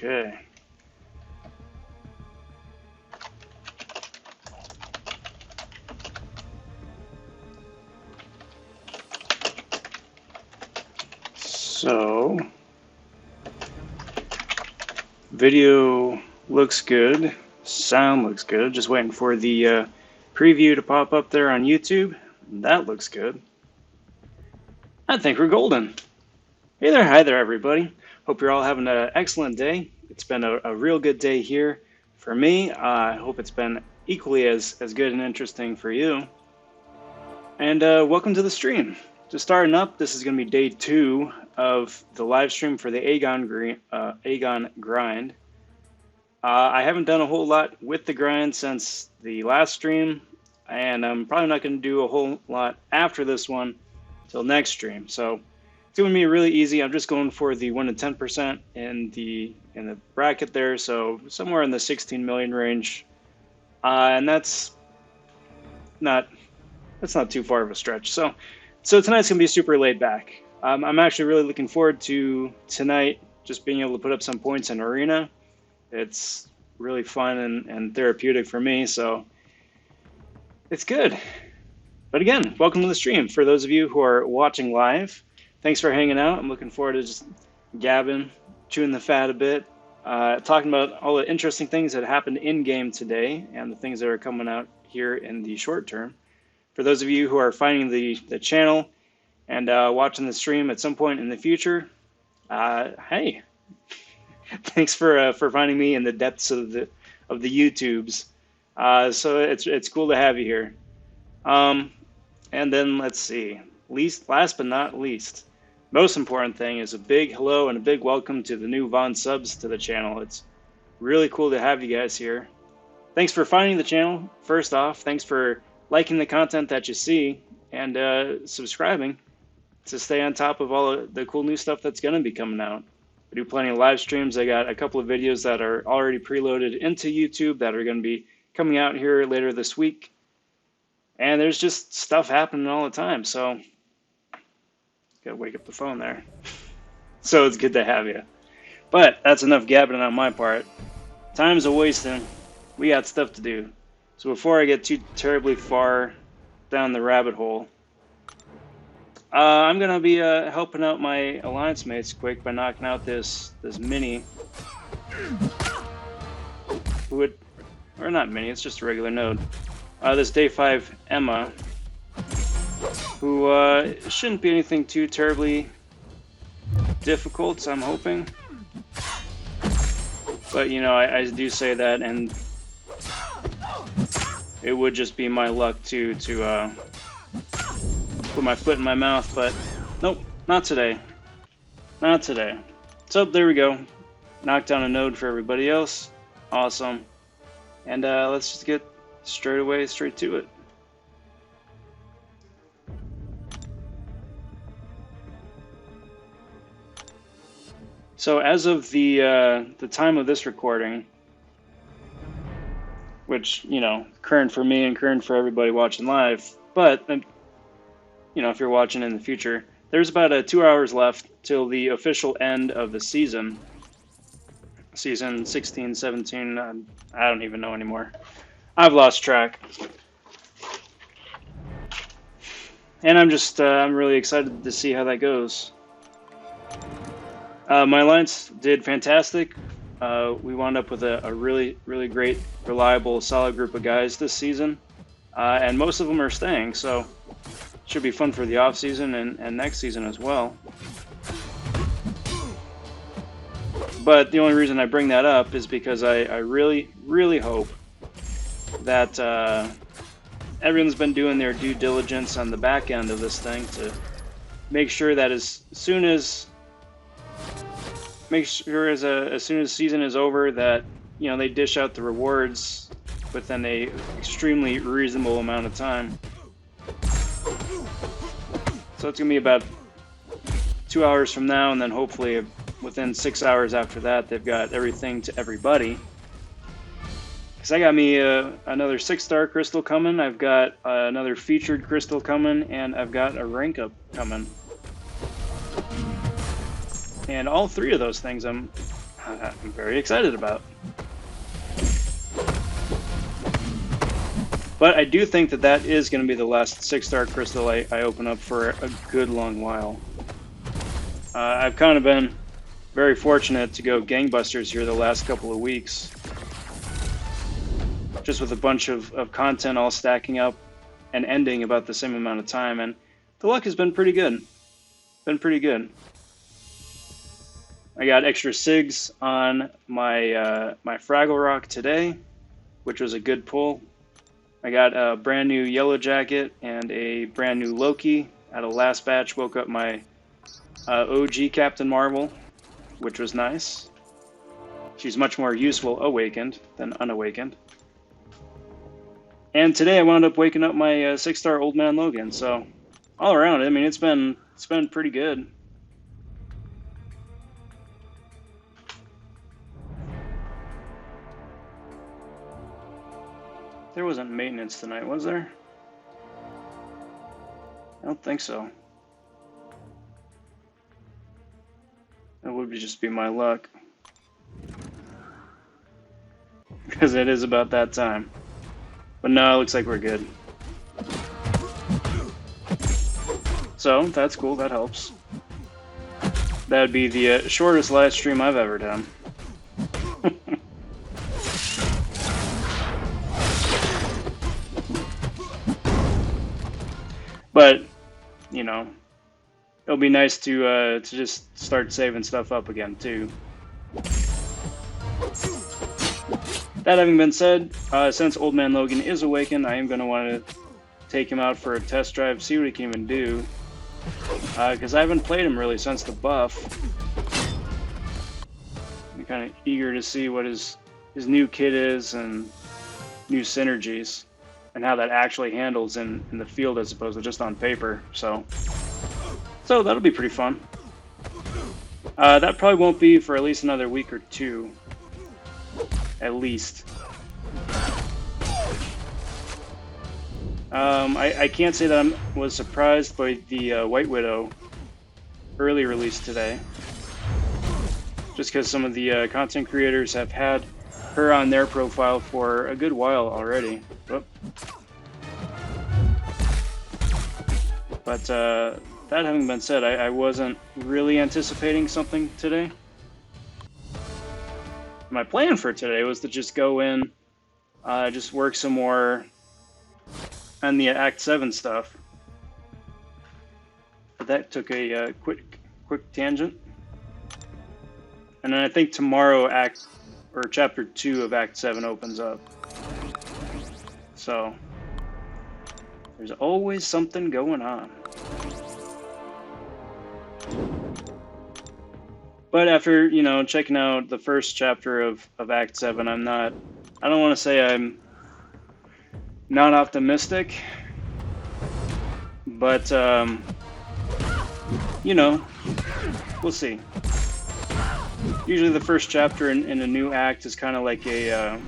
Okay. So, video looks good, sound looks good. Just waiting for the preview to pop up there on YouTube. That looks good. I think we're golden. Hey there, hi there, everybody. Hope you're all having an excellent day. It's been a real good day here for me. I hope it's been equally as good and interesting for you. And welcome to the stream. Just starting up, this is going to be day 2 of the live stream for the AEGON grind. I haven't done a whole lot with the grind since the last stream, and I'm probably not going to do a whole lot after this one till next stream. So it's going to be really easy. I'm just going for the 1 to 10% in the bracket there, so somewhere in the 16 million range, and that's not too far of a stretch. So tonight's going to be super laid back. I'm actually really looking forward to tonight, just being able to put up some points in Arena. It's really fun and therapeutic for me, so it's good. But again, welcome to the stream. For those of you who are watching live, thanks for hanging out. I'm looking forward to just gabbing, chewing the fat a bit, talking about all the interesting things that happened in-game today and the things that are coming out here in the short term. For those of you who are finding the channel and watching the stream at some point in the future, hey, thanks for finding me in the depths of the YouTubes. So it's cool to have you here. And then let's see, last but not least, most important thing is a big hello and a big welcome to the new Von subs to the channel. It's really cool to have you guys here. Thanks for finding the channel. First off, thanks for liking the content that you see and subscribing to stay on top of all the cool new stuff that's going to be coming out. I do plenty of live streams. I got a couple of videos that are already preloaded into YouTube that are going to be coming out here later this week. And there's just stuff happening all the time. So, gotta wake up the phone there. So it's good to have you. But that's enough gabbing on my part. Time's a wasting. We got stuff to do. So before I get too terribly far down the rabbit hole, I'm gonna be helping out my alliance mates quick by knocking out this mini. Or not mini, it's just a regular node. This day 5 Emma, who shouldn't be anything too terribly difficult, I'm hoping. But you know, I do say that, and it would just be my luck to put my foot in my mouth, but nope, not today. Not today. So there we go. Knocked down a node for everybody else. Awesome. And let's just get straight to it. So as of the time of this recording, which, you know, current for me and current for everybody watching live, but you know, if you're watching in the future, there's about 2 hours left till the official end of the season. Season 16, 17, I don't even know anymore. I've lost track. And I'm really excited to see how that goes. My alliance did fantastic. We wound up with a really, really great, reliable, solid group of guys this season. And most of them are staying, so should be fun for the off season and next season as well. But the only reason I bring that up is because I really, really hope that everyone's been doing their due diligence on the back end of this thing to make sure that as soon as season is over, that, you know, they dish out the rewards within a extremely reasonable amount of time. So it's gonna be about 2 hours from now, and then hopefully within 6 hours after that, they've got everything to everybody. Because I got me another 6-star crystal coming, I've got another featured crystal coming, and I've got a rank up coming. And all 3 of those things I'm I'm very excited about. But I do think that that is going to be the last 6-star crystal I open up for a good long while. I've kind of been very fortunate to go gangbusters here the last couple of weeks. Just with a bunch of content all stacking up and ending about the same amount of time. And the luck has been pretty good. Been pretty good. I got extra SIGs on my my Fraggle Rock today, which was a good pull. I got a brand new Yellow Jacket and a brand new Loki out of last batch. Woke up my OG Captain Marvel, which was nice. She's much more useful awakened than unawakened. And today I wound up waking up my 6-star Old Man Logan. So all around, I mean, it's been pretty good. There wasn't maintenance tonight, was there? I don't think so. That would just be my luck. Because it is about that time. But no, it looks like we're good. So, that's cool, that helps. That would be the shortest live stream I've ever done. But, you know, it'll be nice to just start saving stuff up again, too. That having been said, since Old Man Logan is awakened, I am going to want to take him out for a test drive, see what he can even do. Because I haven't played him really since the buff. I'm kind of eager to see what his new kit is and new synergies. And how that actually handles in the field as opposed to just on paper. So that'll be pretty fun. That probably won't be for at least another week or two. At least. I can't say that I was surprised by the White Widow early release today. Just because some of the content creators have had her on their profile for a good while already. Whoop. But that having been said, I wasn't really anticipating something today. My plan for today was to just go in, just work some more on the Act 7 stuff. But that took a quick tangent. And then I think tomorrow Chapter 2 of Act 7 opens up. So there's always something going on. But after, you know, checking out the first chapter of Act 7, I don't want to say I'm not optimistic, but, you know, we'll see. Usually the first chapter in a new act is kind of like a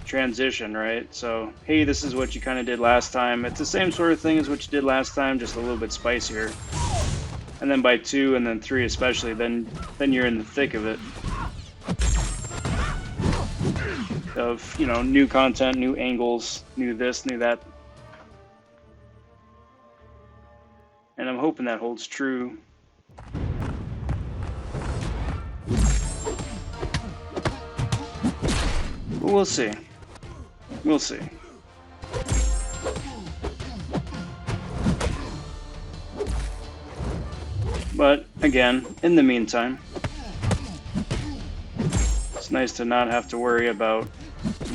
transition, right? So, hey, this is what you kind of did last time. It's the same sort of thing as what you did last time, just a little bit spicier. And then by 2 and then 3 especially, then you're in the thick of it. Of, you know, new content, new angles, new this, new that. And I'm hoping that holds true. But we'll see. We'll see. But again, in the meantime, it's nice to not have to worry about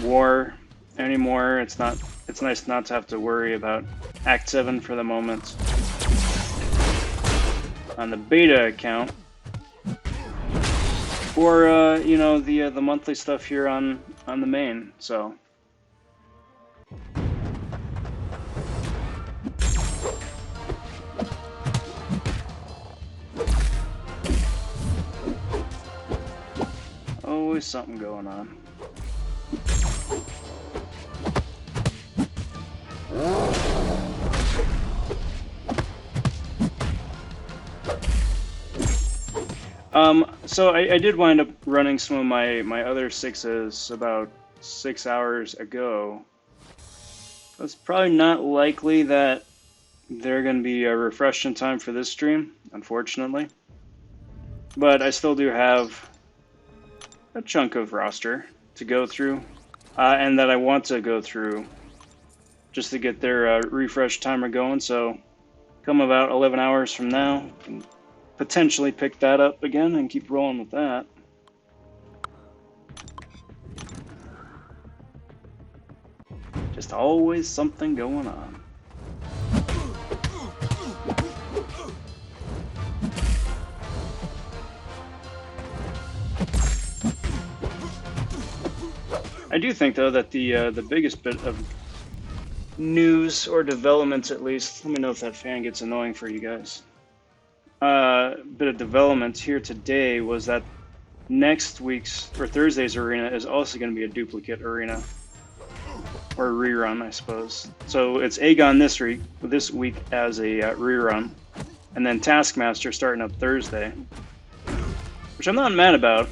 war anymore. It's nice not to have to worry about Act 7 for the moment. On the beta account, or you know, the monthly stuff here on the main. So always something going on. So I did wind up running some of my other sixes about 6 hours ago. It's probably not likely that they're going to be refreshed in time for this stream, unfortunately. But I still do have a chunk of roster to go through, and that I want to go through just to get their refresh timer going. So come about 11 hours from now, can potentially pick that up again and keep rolling with that. Just always something going on. I do think, though, that the biggest bit of news, or developments at least, let me know if that fan gets annoying for you guys. Bit of development here today was that next week's, or Thursday's arena is also going to be a duplicate arena. Or a rerun, I suppose. So it's AEGON this week as a rerun. And then Taskmaster starting up Thursday. Which I'm not mad about.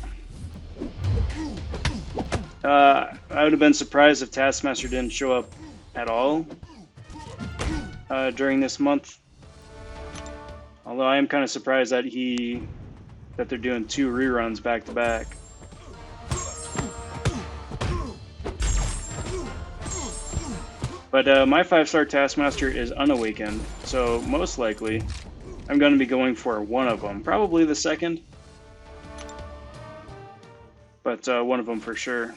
I would have been surprised if Taskmaster didn't show up at all during this month. Although I am kind of surprised that they're doing 2 reruns back to back. But my 5-star Taskmaster is unawakened, so most likely I'm going to be going for one of them. Probably the second, but one of them for sure.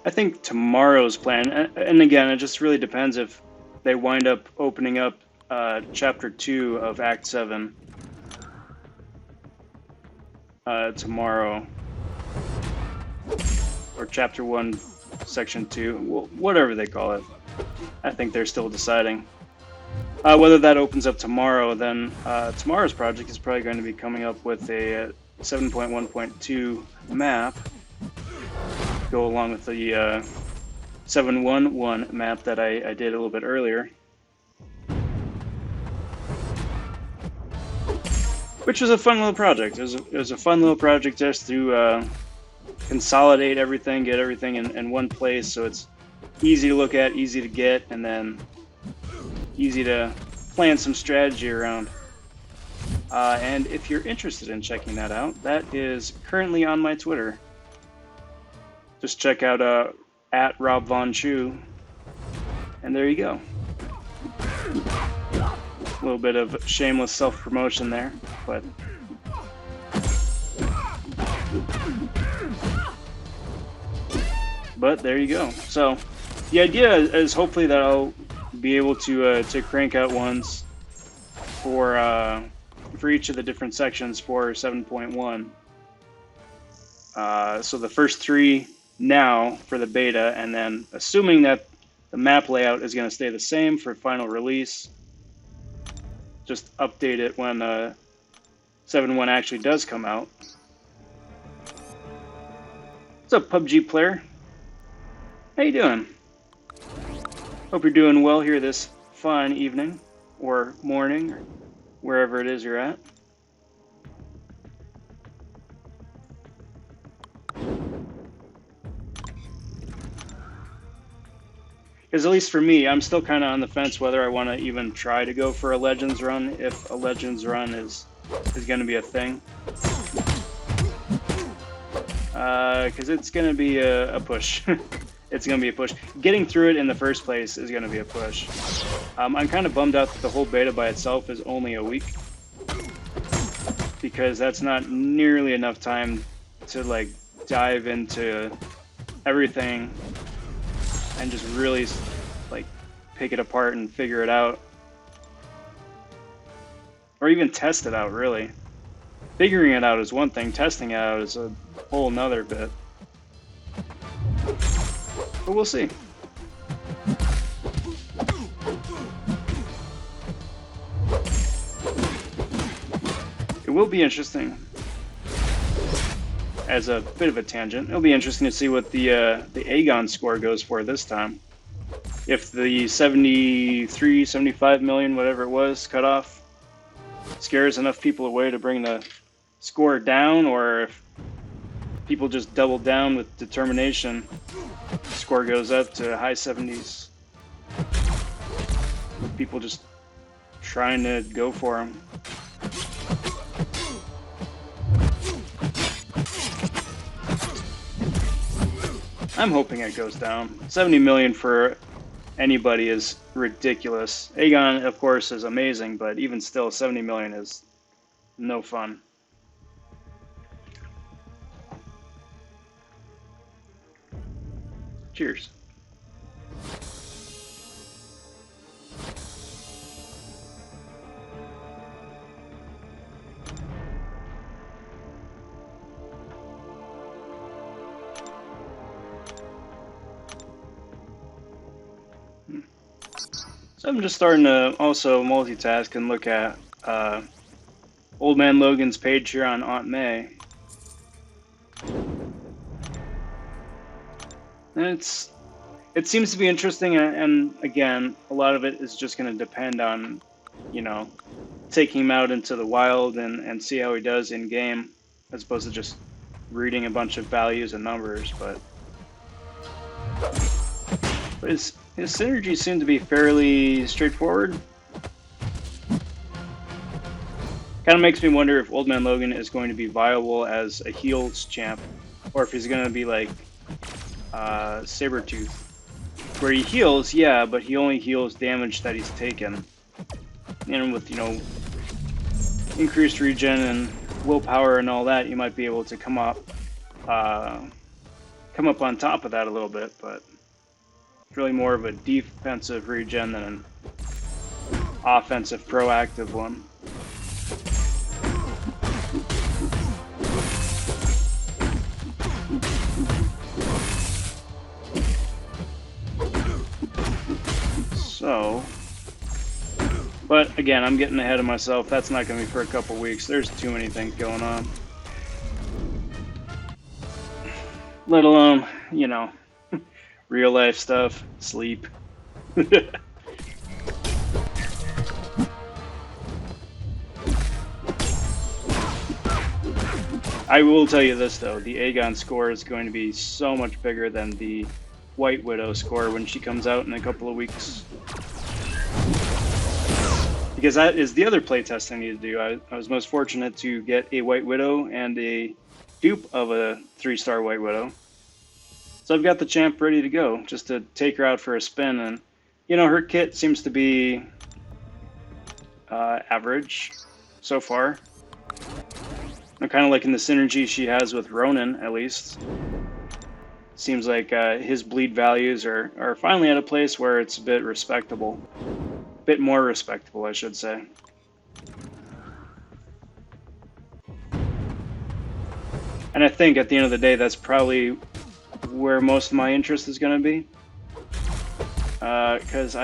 I think tomorrow's plan, and again, it just really depends if they wind up opening up Chapter 2 of Act 7 tomorrow, or Chapter 1, Section 2, whatever they call it. I think they're still deciding. Whether that opens up tomorrow, then tomorrow's project is probably going to be coming up with a 7.1.2 map. Go along with the 7.1.1 map that I did a little bit earlier. Which was a fun little project. It was a fun little project just to consolidate everything, get everything in one place so it's easy to look at, easy to get, and then easy to plan some strategy around. And if you're interested in checking that out, that is currently on my Twitter. Just check out at RobVonShoe, and there you go. A little bit of shameless self-promotion there, but there you go. So the idea is hopefully that I'll be able to crank out ones for each of the different sections for 7.1. So the first 3 now for the beta, and then assuming that the map layout is going to stay the same for final release, just update it when 7.1 actually does come out. What's up, PUBG player? How you doing? Hope you're doing well here this fine evening, or morning, or wherever it is you're at. Because at least for me, I'm still kind of on the fence whether I want to even try to go for a Legends run, if a Legends run is going to be a thing. Because it's going to be a push. It's going to be a push. Getting through it in the first place is going to be a push. I'm kind of bummed out that the whole beta by itself is only a week. Because that's not nearly enough time to like dive into everything and just really like pick it apart and figure it out. Or even test it out, really. Figuring it out is one thing, testing it out is a whole nother bit. But we'll see. will be interesting. As a bit of a tangent, it'll be interesting to see what the AEGON score goes for this time. If the 73, 75 million, whatever it was, cutoff scares enough people away to bring the score down, or if people just double down with determination, the score goes up to high 70s. People just trying to go for them. I'm hoping it goes down. 70 million for anybody is ridiculous. AEGON, of course, is amazing, but even still, 70 million is no fun. Cheers. So I'm just starting to also multitask and look at Old Man Logan's page here on Aunt May. And it seems to be interesting, and again, a lot of it is just going to depend on, you know, taking him out into the wild and see how he does in game, as opposed to just reading a bunch of values and numbers. But his synergies seem to be fairly straightforward. Kind of makes me wonder if Old Man Logan is going to be viable as a heals champ, or if he's going to be like Sabretooth, where he heals, yeah, but he only heals damage that he's taken. And with, you know, increased regen and willpower and all that, you might be able to come up on top of that a little bit, but it's really more of a defensive regen than an offensive proactive one. So, but again, I'm getting ahead of myself. That's not going to be for a couple weeks. There's too many things going on. Let alone, you know, real life stuff, sleep. I will tell you this though, the AEGON score is going to be so much bigger than the White Widow score when she comes out in a couple of weeks. Because that is the other playtest I need to do. I was most fortunate to get a White Widow and a dupe of a 3-star White Widow. So I've got the champ ready to go, just to take her out for a spin. And, you know, her kit seems to be average so far. I'm kind of liking the synergy she has with Ronin, at least. Seems like his bleed values are finally at a place where it's a bit respectable. A bit more respectable, I should say. And I think at the end of the day, that's probably where most of my interest is going to be. Because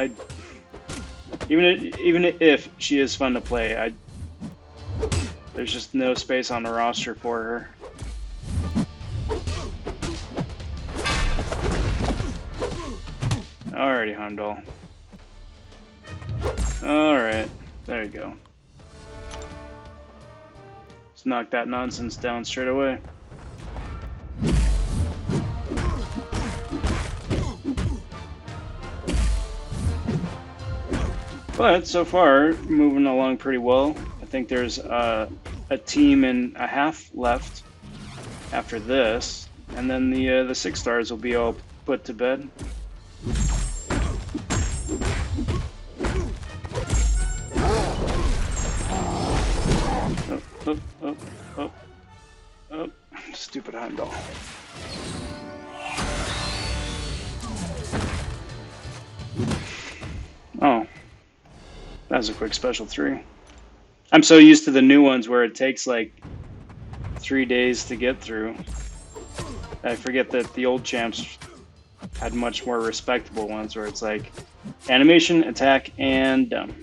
even if she is fun to play, there's just no space on the roster for her. Alrighty, Heimdall. Alright, there you go. Let's knock that nonsense down straight away. But so far, moving along pretty well. I think there's a team and a half left after this, and then the 6 stars will be all put to bed. Oh, stupid Heimdall. Oh, that was a quick special 3. I'm so used to the new ones where it takes like 3 days to get through. I forget that the old champs had much more respectable ones where it's like animation, attack, and done.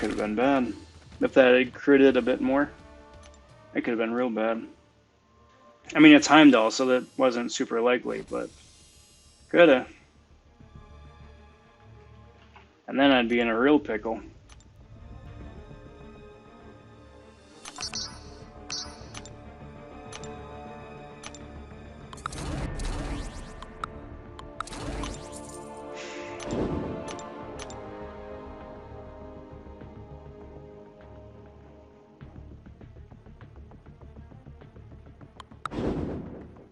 could have been bad. If that had critted a bit more, it could have been real bad. I mean, it's Heimdall, so that wasn't super likely, but coulda. And then I'd be in a real pickle.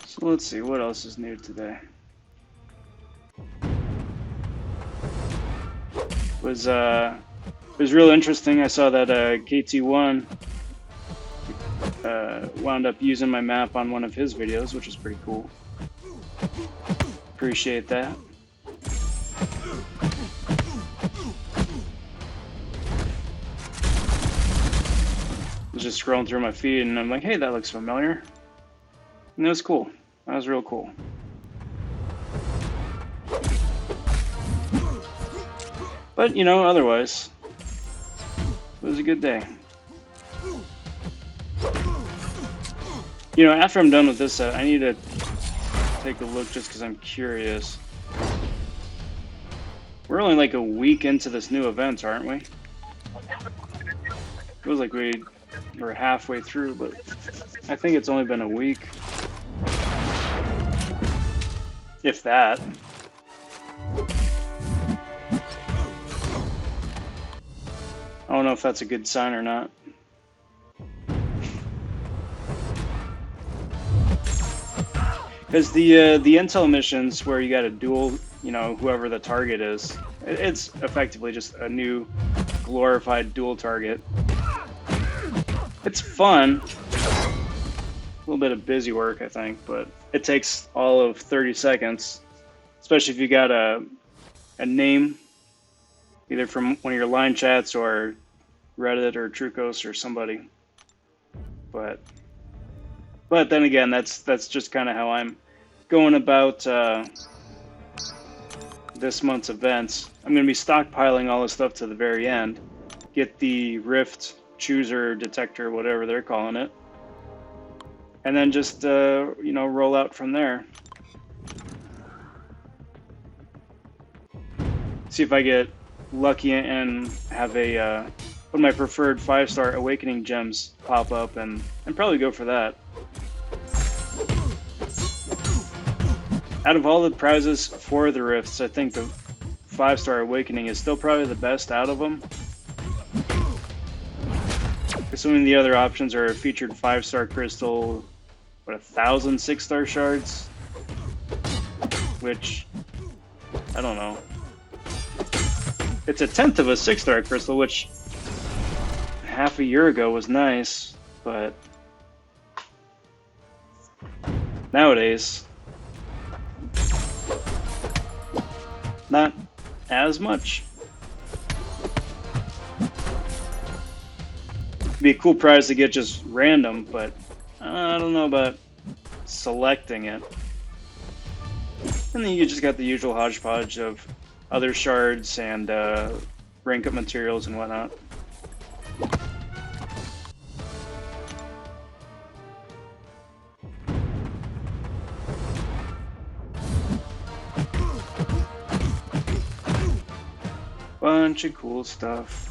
So let's see, what else is new today? It was real interesting. I saw that KT1 wound up using my map on one of his videos, which is pretty cool. Appreciate that. I was just scrolling through my feed and I'm like, hey, that looks familiar. And it was cool. That was real cool. But, you know, otherwise, it was a good day. You know, after I'm done with this set, I need to take a look just because I'm curious. We're only like a week into this new event, aren't we? Feels like we were halfway through, but I think it's only been a week. If that. I don't know if that's a good sign or not. Because the intel missions where you got to duel, you know, whoever the target is, it's effectively just a new glorified dual target. It's fun. A little bit of busy work, I think, but it takes all of 30 seconds, especially if you got a name, either from one of your line chats or Reddit or Trucos or somebody. But then again, that's just kind of how I'm going about this month's events. I'm going to be stockpiling all this stuff to the very end. Get the Rift Chooser Detector, whatever they're calling it. And then just, you know, roll out from there. See if I get lucky and have a one of my preferred 5-star Awakening gems pop up and probably go for that. Out of all the prizes for the Rifts, I think the 5-star Awakening is still probably the best out of them. Assuming the other options are a featured 5-star crystal, what, 1,000 6-star shards? Which, I don't know. It's a 1/10 of a 6-star crystal, which half a year ago was nice, but nowadays, not as much. It'd be a cool prize to get just random, but I don't know about selecting it. And then you just got the usual hodgepodge of other shards and rank up materials and whatnot. Bunch of cool stuff.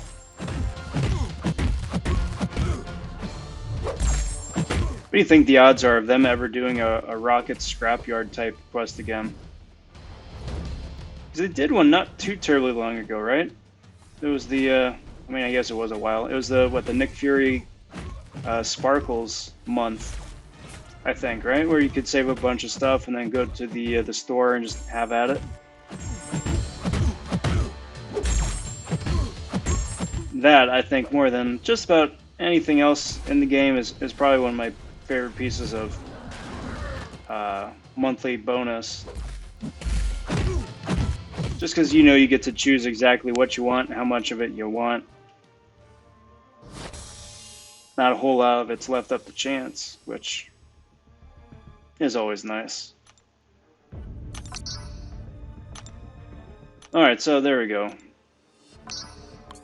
What do you think the odds are of them ever doing a rocket scrapyard type quest again? Because they did one not too terribly long ago, right? It was the, I mean, I guess it was a while. It was the Nick Fury Sparkles month, I think, right? Where you could save a bunch of stuff and then go to the store and just have at it. That, I think, more than just about anything else in the game is probably one of my favorite pieces of monthly bonus. Just because, you know, you get to choose exactly what you want, how much of it you want. Not a whole lot of it's left up to chance, which is always nice. Alright, so there we go.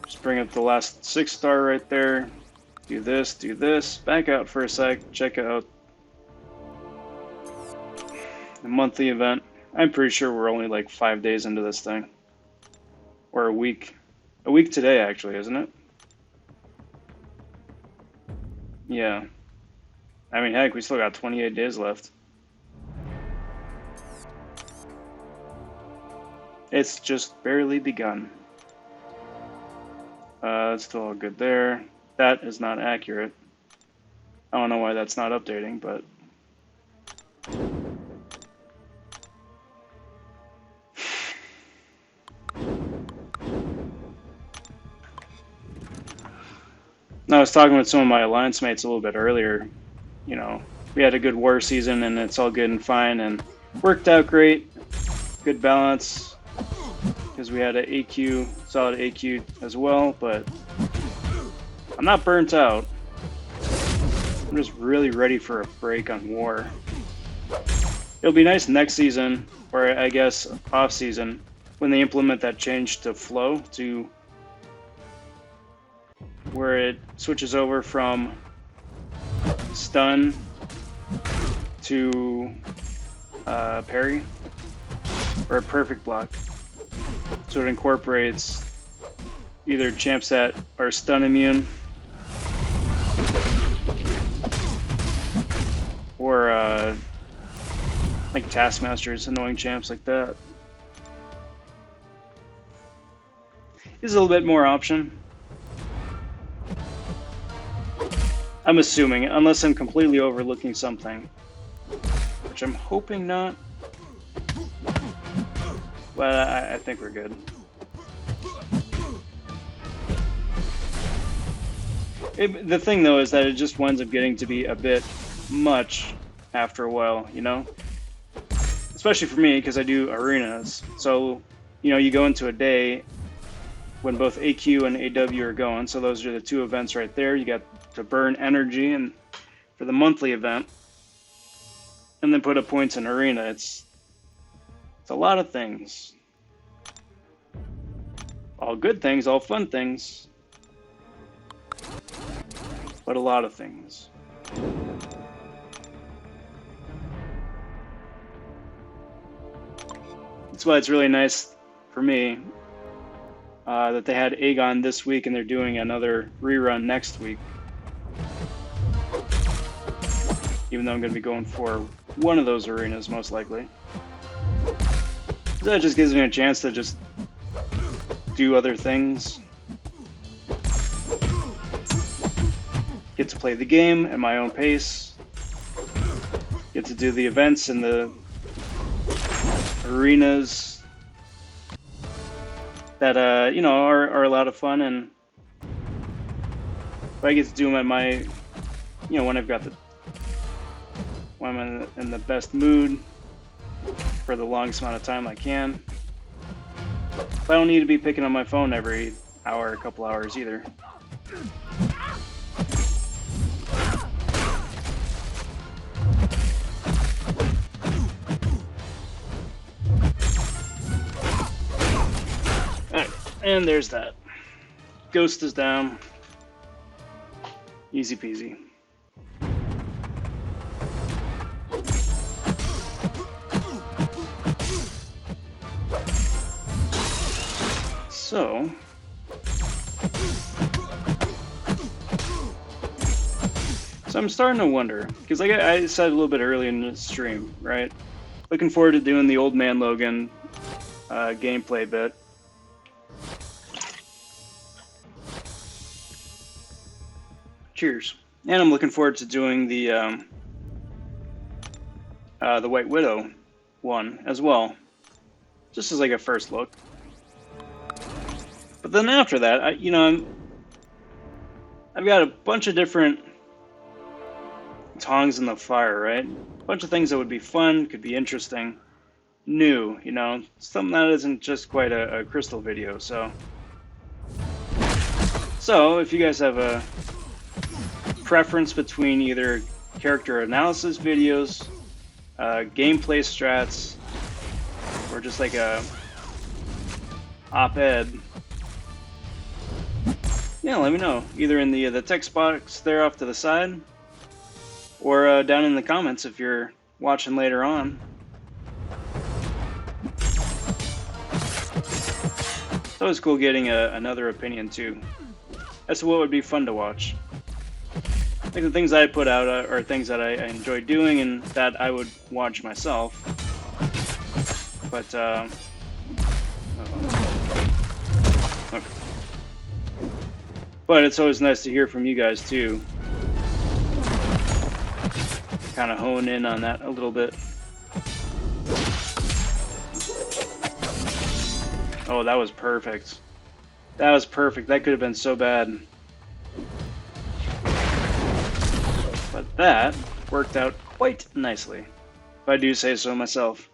Just bring up the last 6-star right there. Do this, back out for a sec, check out the monthly event. I'm pretty sure we're only like 5 days into this thing. Or a week. A week today, actually, isn't it? Yeah. I mean, heck, we still got 28 days left. It's just barely begun. It's still all good there. That is not accurate. I don't know why that's not updating, but... I was talking with some of my alliance mates a little bit earlier. You know, we had a good war season and it's all good and fine and worked out great. Good balance because we had an AQ, solid AQ as well, but I'm not burnt out. I'm just really ready for a break on war. It'll be nice next season, or I guess off season, when they implement that change to flow to where it switches over from stun to parry or a perfect block. So it incorporates either champs that are stun immune or like Taskmasters, annoying champs like that. Is a little bit more option. I'm assuming, unless I'm completely overlooking something, which I'm hoping not. But I think we're good. The thing though is that it just winds up getting to be a bit much after a while, you know? Especially for me, because I do arenas. So, you know, you go into a day when both AQ and AW are going, so those are the two events right there. You got to burn energy and for the monthly event, and then put up points in arena. It's a lot of things. All good things, all fun things, but a lot of things. That's why it's really nice for me that they had AEGON this week and they're doing another rerun next week. Even though I'm going to be going for one of those arenas, most likely. That just gives me a chance to just do other things. Get to play the game at my own pace. Get to do the events in the arenas that, you know, are a lot of fun. And if I get to do them at my, you know, when I've got the... when I'm in the best mood for the longest amount of time I can. I don't need to be picking up my phone every hour, a couple hours either. Alright, and there's that. Ghost is down. Easy peasy. So, I'm starting to wonder, because like I said a little bit earlier in the stream, right? Looking forward to doing the Old Man Logan gameplay bit. Cheers. And I'm looking forward to doing the White Widow one as well, just as like a first look. But then after that, I've got a bunch of different tongs in the fire, right? A bunch of things that would be fun, could be interesting, new, you know, something that isn't just quite a crystal video. So if you guys have a preference between either character analysis videos, gameplay strats, or just like a op-ed, Yeah, let me know. Either in the text box there off to the side, or down in the comments if you're watching later on. It's always cool getting another opinion too. As to what would be fun to watch. Like the things I put out are things that I enjoy doing and that I would watch myself. But okay. But it's always nice to hear from you guys too. Kind of hone in on that a little bit. Oh, that was perfect. That was perfect. That could have been so bad. But that worked out quite nicely, if I do say so myself.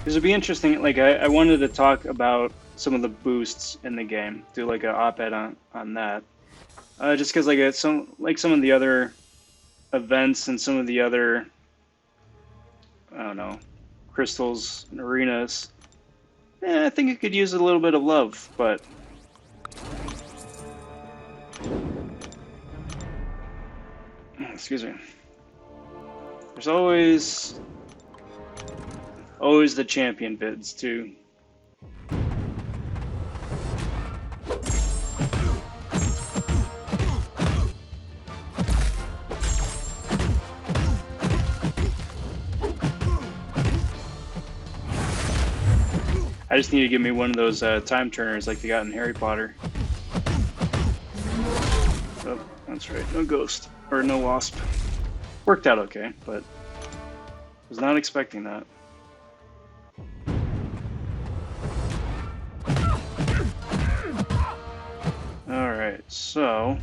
This would be interesting. Like I wanted to talk about some of the boosts in the game, do like an op-ed on that. Just because some of the other events and some of the other, I don't know, crystals and arenas, I think it could use a little bit of love, but excuse me. There's always the champion bids too. I just need to give me one of those time turners like they got in Harry Potter. Oh, that's right. No ghost. Or no wasp. Worked out okay, but was not expecting that. Alright, so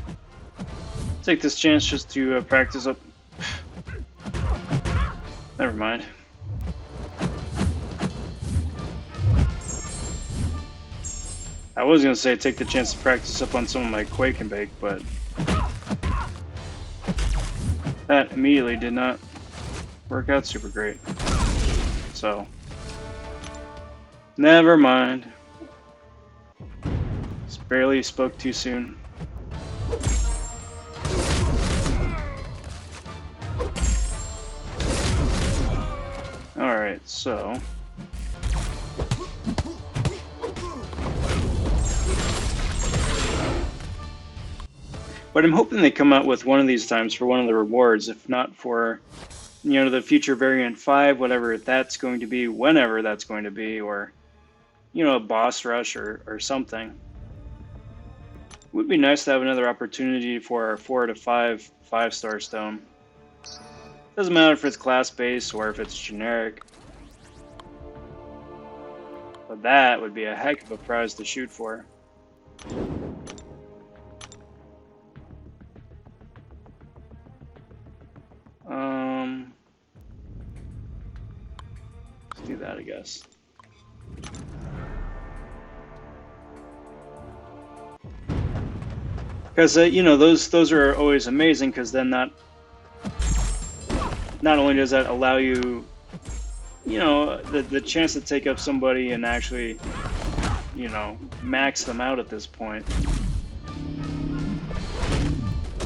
take this chance just to practice up. Never mind. I was going to say take the chance to practice up on some of my Quake and Bake, but that immediately did not work out super great. So, never mind. Just barely spoke too soon. Alright, so but I'm hoping they come out with one of these times for one of the rewards, if not for, the future variant 5, whatever that's going to be, whenever that's going to be, or, a boss rush or something. It would be nice to have another opportunity for our 4 to 5 5-star stone. Doesn't matter if it's class-based or if it's generic. But that would be a heck of a prize to shoot for. Let's do that, I guess. Because those are always amazing. Because then not only does that allow you, the chance to take up somebody and actually, max them out at this point.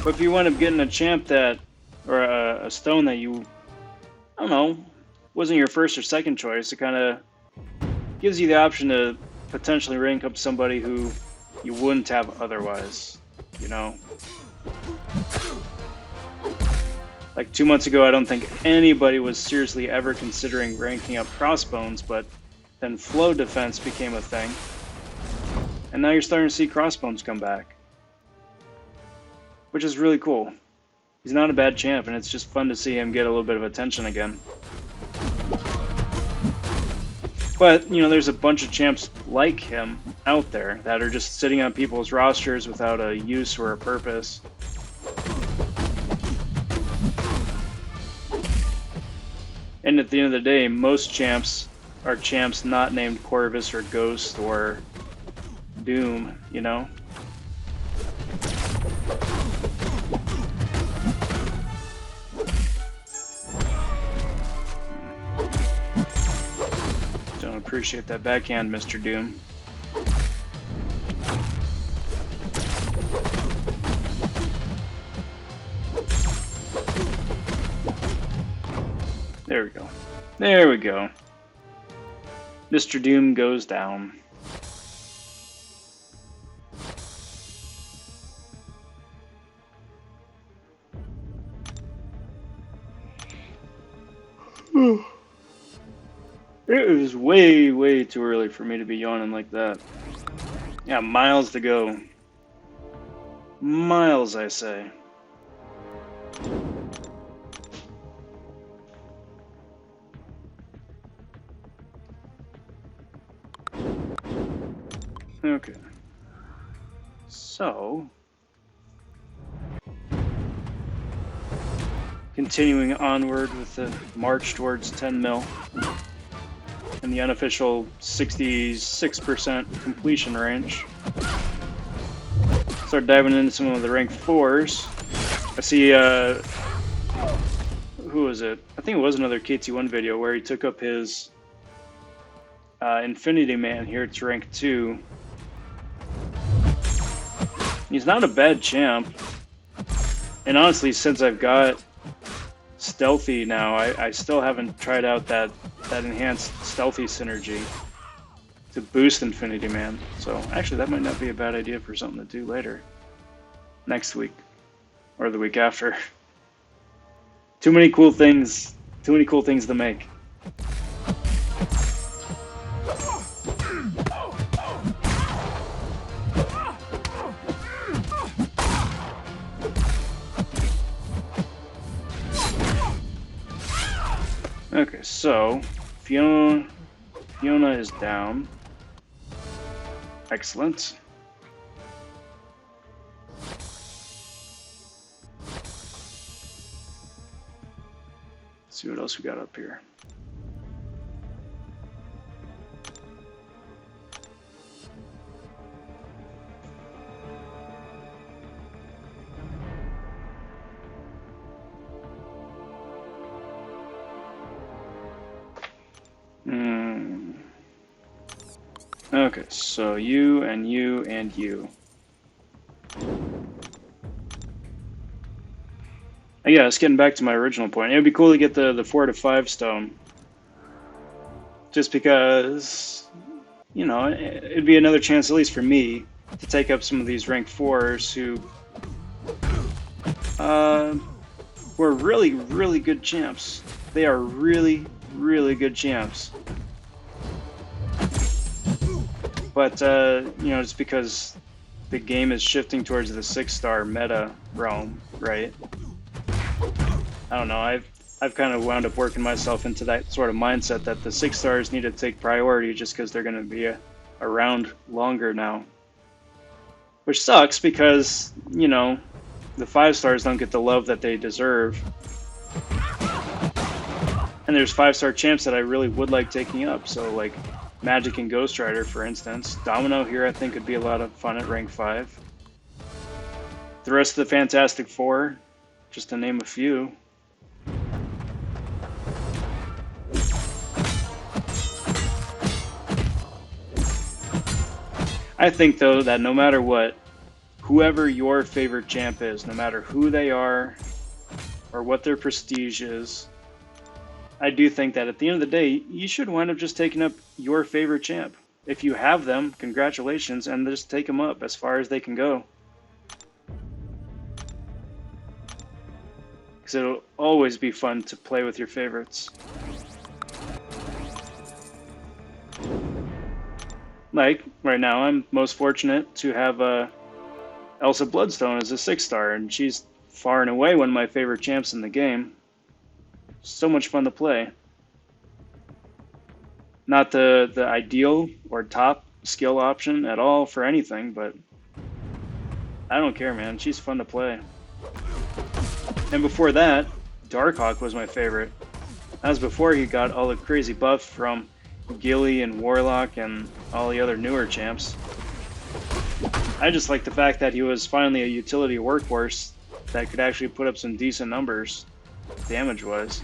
But if you wind up getting a champ that, or a stone that you, I don't know, wasn't your first or second choice, it kind of gives you the option to potentially rank up somebody who you wouldn't have otherwise, Like 2 months ago, I don't think anybody was seriously ever considering ranking up Crossbones, but then flow defense became a thing. And now you're starting to see Crossbones come back, which is really cool. He's not a bad champ, and it's just fun to see him get a little bit of attention again. But, there's a bunch of champs like him out there that are just sitting on people's rosters without a use or a purpose. And at the end of the day, most champs are champs not named Corvus or Ghost or, doom, you know? Don't appreciate that backhand, Mr. Doom. There we go. There we go. Mr. Doom goes down. It was way, way too early for me to be yawning like that. Yeah, miles to go. Miles, I say. Okay. So, continuing onward with the march towards 10 mil and the unofficial 66% completion range. Start diving into some of the rank 4s. I see, who was it? I think it was another KT1 video where he took up his Infinity Man here to rank 2. He's not a bad champ. And honestly, since I've got Stealthy now, I still haven't tried out that enhanced Stealthy synergy to boost Infinity Man. So actually, that might not be a bad idea for something to do later. Next week. Or the week after. Too many cool things to make. Okay, so Fiona is down. Excellent. Let's see what else we got up here. Okay, so you and you and you. I guess getting back to my original point, it would be cool to get the 4 to 5 stone. Just because, you know, it'd be another chance, at least for me, to take up some of these rank 4s who were really, really good champs. They are really, really good champs. But, you know, it's because the game is shifting towards the 6-star meta realm, right? I don't know, I've kind of wound up working myself into that sort of mindset that the 6 stars need to take priority just because they're going to be around longer now. Which sucks because, you know, the 5 stars don't get the love that they deserve. And there's 5-star champs that I really would like taking up, so like Magic and Ghost Rider, for instance. Domino here I think would be a lot of fun at rank 5. The rest of the Fantastic Four, just to name a few. I think though that no matter what, whoever your favorite champ is, no matter who they are or what their prestige is, I do think that at the end of the day, you should wind up just taking up your favorite champ. If you have them, congratulations, and just take them up as far as they can go. Because it'll always be fun to play with your favorites. Like, right now, I'm most fortunate to have Elsa Bloodstone as a 6-star, and she's far and away one of my favorite champs in the game. So much fun to play. Not the ideal or top skill option at all for anything, but I don't care, man. She's fun to play. And before that, Darkhawk was my favorite. That was before he got all the crazy buff from Gilly and Warlock and all the other newer champs. I just like the fact that he was finally a utility workhorse that could actually put up some decent numbers, damage-wise.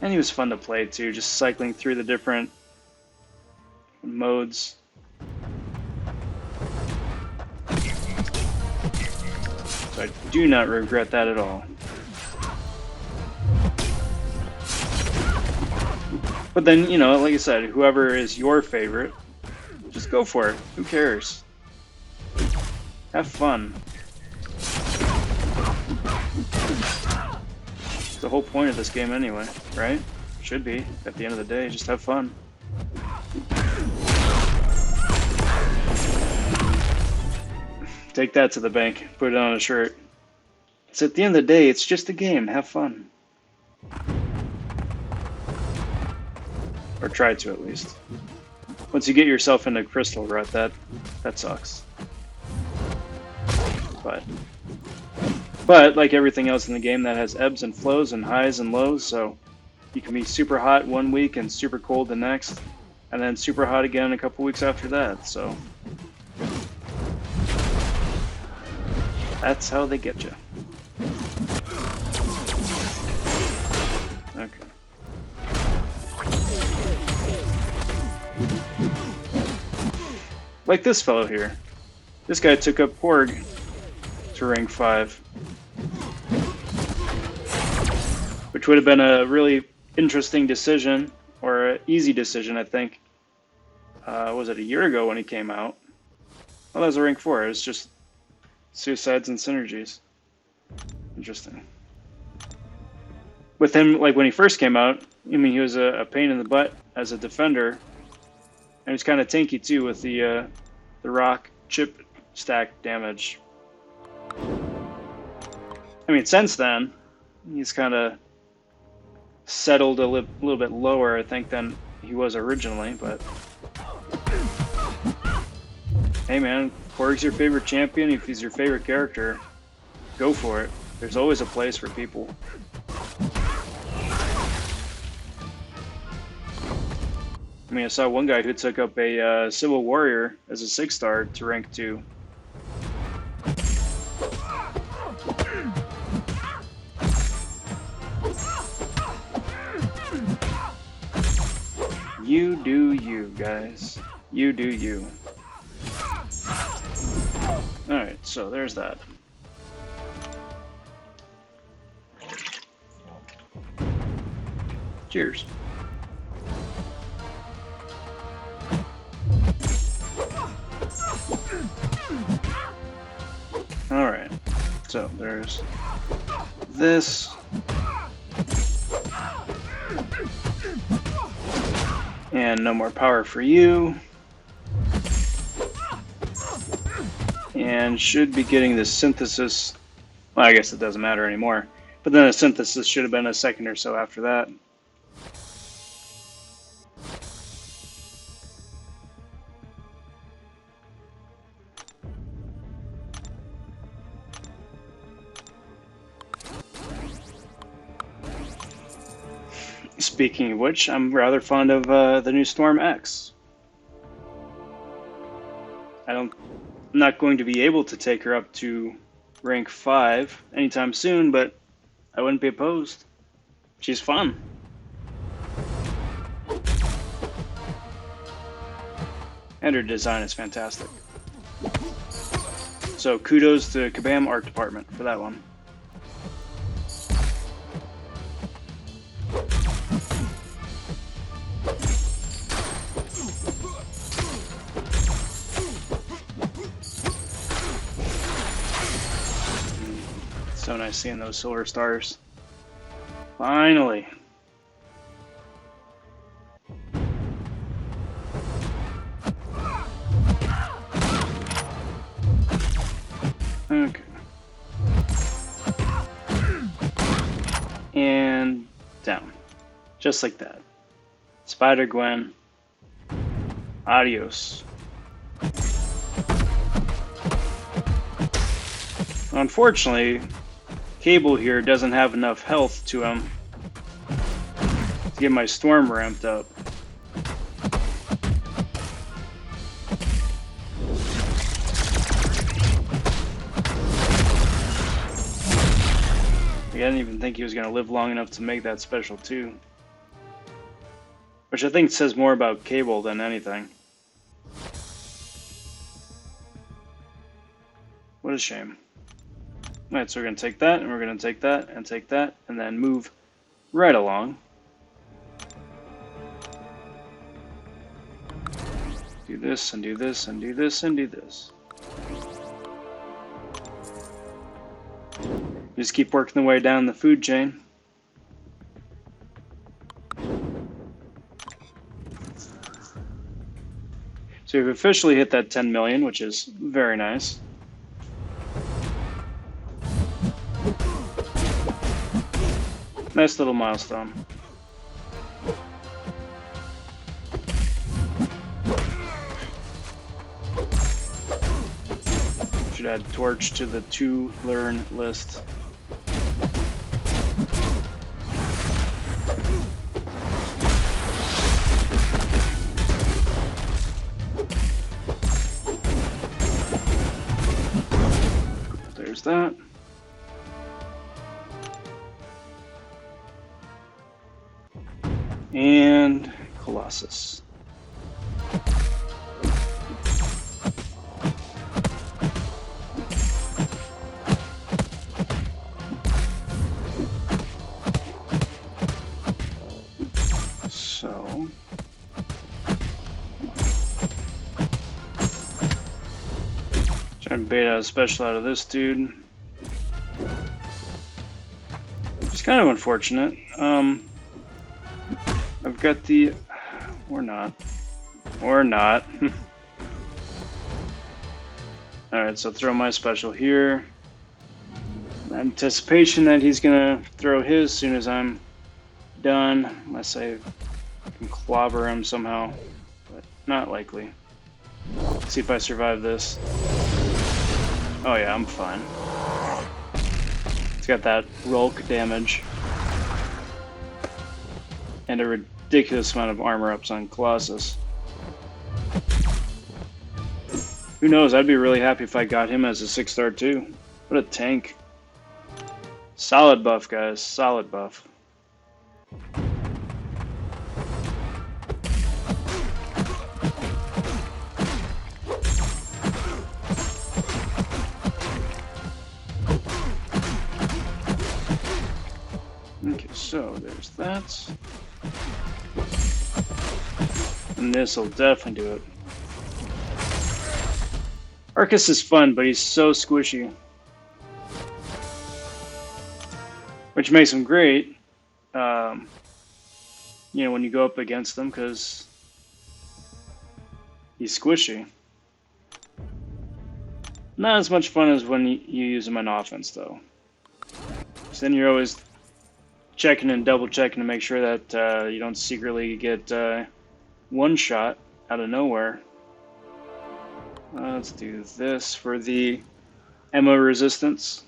And he was fun to play too, just cycling through the different modes. So I do not regret that at all. But then, you know, like I said, whoever is your favorite, just go for it. Who cares? Have fun. It's the whole point of this game anyway, right? Should be, at the end of the day, just have fun. Take that to the bank, put it on a shirt. It's at the end of the day, it's just a game, have fun. Or try to, at least. Once you get yourself into crystal rut, that sucks. But like everything else in the game, that has ebbs and flows and highs and lows, so you can be super hot one week and super cold the next, and then super hot again a couple weeks after that, so that's how they get you. Okay. Like this fellow here. This guy took up Porg to rank 5. Which would have been a really interesting decision, or an easy decision, I think. Was it a year ago when he came out? Well, that was a rank 4. It was just suicides and synergies. Interesting. With him, like when he first came out, I mean, he was a pain in the butt as a defender, and he was kind of tanky too with the rock chip stack damage. I mean, since then, he's kind of settled a little bit lower, I think, than he was originally, but hey man, Porg's your favorite champion. If he's your favorite character, go for it. There's always a place for people. I mean, I saw one guy who took up a Civil Warrior as a 6-star to rank 2. You do you, guys. You do you. Alright, so there's that. Cheers. Alright, so there's this. And no more power for you. And should be getting the synthesis. Well, I guess it doesn't matter anymore. But then the synthesis should have been a second or so after that. Speaking of which, I'm rather fond of the new Storm X. I'm not going to be able to take her up to rank 5 anytime soon, but I wouldn't be opposed. She's fun. And her design is fantastic. So kudos to Kabam Art Department for that one. So nice seeing those silver stars. Finally. Okay. And down. Just like that. Spider-Gwen. Adios. Unfortunately, Cable here doesn't have enough health to him to get my storm ramped up. I didn't even think he was going to live long enough to make that special too. Which I think says more about Cable than anything. What a shame. Alright, so we're going to take that, and we're going to take that, and then move right along. Do this, and do this, and do this, and do this. Just keep working the way down the food chain. So we've officially hit that 10 million, which is very nice. Nice little milestone. Should add Torch to the to learn list. There's that. And Colossus. So trying to bait out a special out of this dude. It's kind of unfortunate. I've got the... Or not. Or not. Alright, so throw my special here. Anticipation that he's gonna throw his as soon as I'm done. Unless I can clobber him somehow. But not likely. Let's see if I survive this. Oh yeah, I'm fine. It's got that Rolk damage. And a ridiculous amount of armor ups on Colossus. Who knows, I'd be really happy if I got him as a 6-star too. What a tank. Solid buff, guys. Solid buff. Okay, so there's that. And this will definitely do it. Arcus is fun, but he's so squishy. Which makes him great, you know, when you go up against him, because he's squishy. Not as much fun as when you use him on offense, though. So then you're always checking and double checking to make sure that you don't secretly get one shot out of nowhere. Let's do this for the ammo resistance.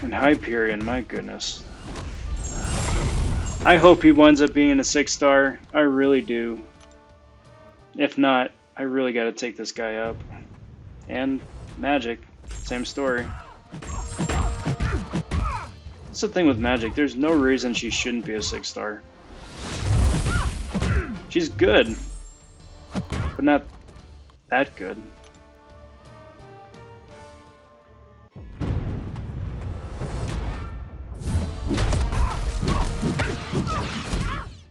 And Hyperion, my goodness. I hope he winds up being a 6-star. I really do. If not, I really got to take this guy up. And Magic, same story. That's the thing with Magic. There's no reason she shouldn't be a 6-star. She's good, but not that good.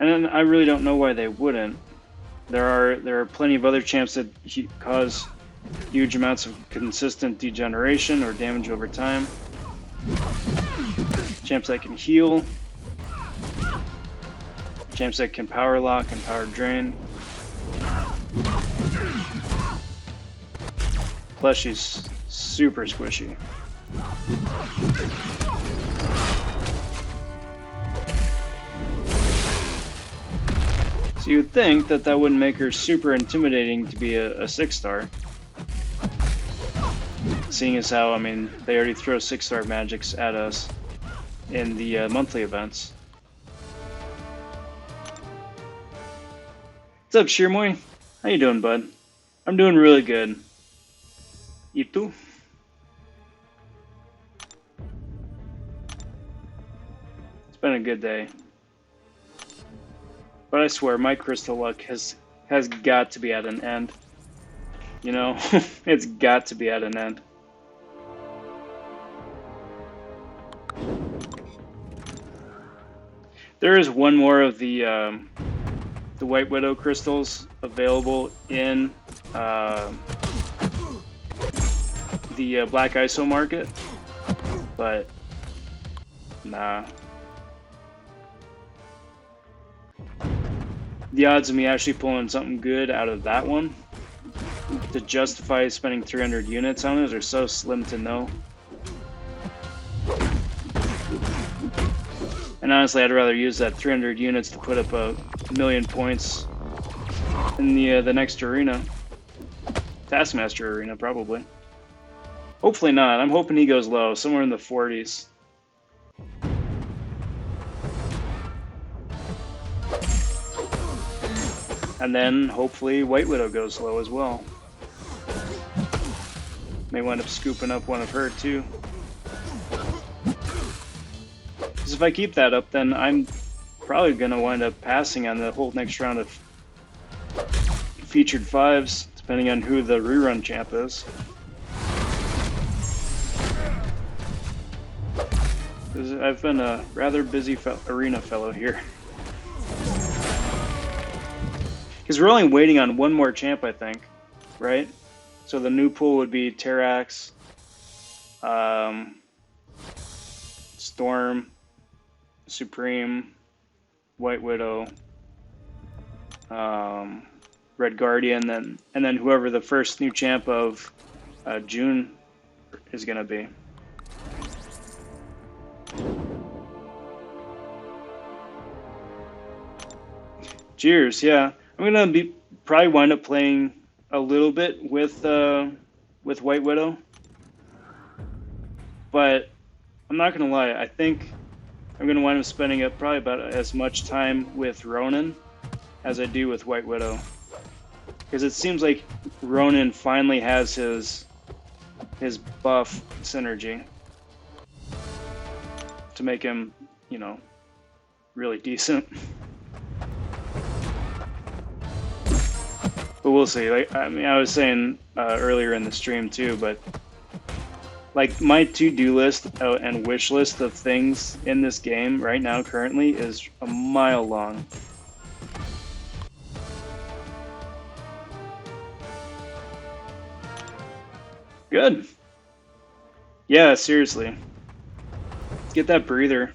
And I really don't know why they wouldn't. There are plenty of other champs that cause huge amounts of consistent degeneration or damage over time. Champs that can heal. Champs that can power lock and power drain. Plus she's super squishy. So you'd think that that wouldn't make her super intimidating to be a 6-star. Seeing as how, I mean, they already throw 6-star magics at us. in the monthly events. What's up, Shirmoy? How you doing, bud? I'm doing really good. You too? It's been a good day. But I swear, my crystal luck has got to be at an end. You know, it's got to be at an end. There is one more of the White Widow crystals available in the Black ISO market, but nah. The odds of me actually pulling something good out of that one to justify spending 300 units on it are so slim to no. And honestly, I'd rather use that 300 units to put up a million points in the next arena. Taskmaster arena, probably. Hopefully not. I'm hoping he goes low, somewhere in the 40s. And then, hopefully, White Widow goes low as well. May wind up scooping up one of her, too. Because if I keep that up, then I'm probably going to wind up passing on the whole next round of featured fives, depending on who the rerun champ is. Because I've been a rather busy arena fellow here. Because we're only waiting on one more champ, I think, right? So the new pool would be Terrax, Storm, Supreme, White Widow, Red Guardian, and then whoever the first new champ of June is gonna be. Cheers, yeah. I'm gonna probably wind up playing a little bit with White Widow, but I'm not gonna lie. I think I'm gonna wind up spending up probably about as much time with Ronin as I do with White Widow, because it seems like Ronin finally has his buff synergy to make him, you know, really decent. But we'll see. Like, I mean, I was saying earlier in the stream too, but like my to-do list and wish list of things in this game right now currently is a mile long. Good. Yeah, seriously. Get that breather.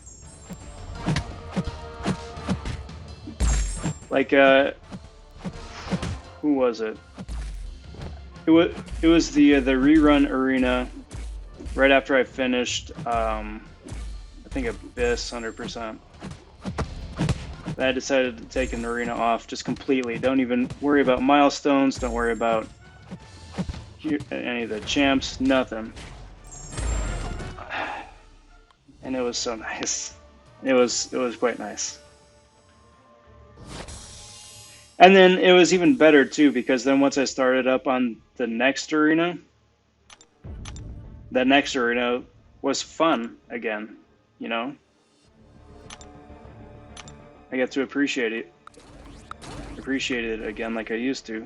Like, who was it? It was the rerun arena right after I finished, I think Abyss 100%. I decided to take an arena off just completely. Don't even worry about milestones. Don't worry about any of the champs. Nothing. And it was so nice. It was quite nice. And then it was even better too, because then once I started up on the next arena, that next arena was fun again, you know? I get to appreciate it again like I used to.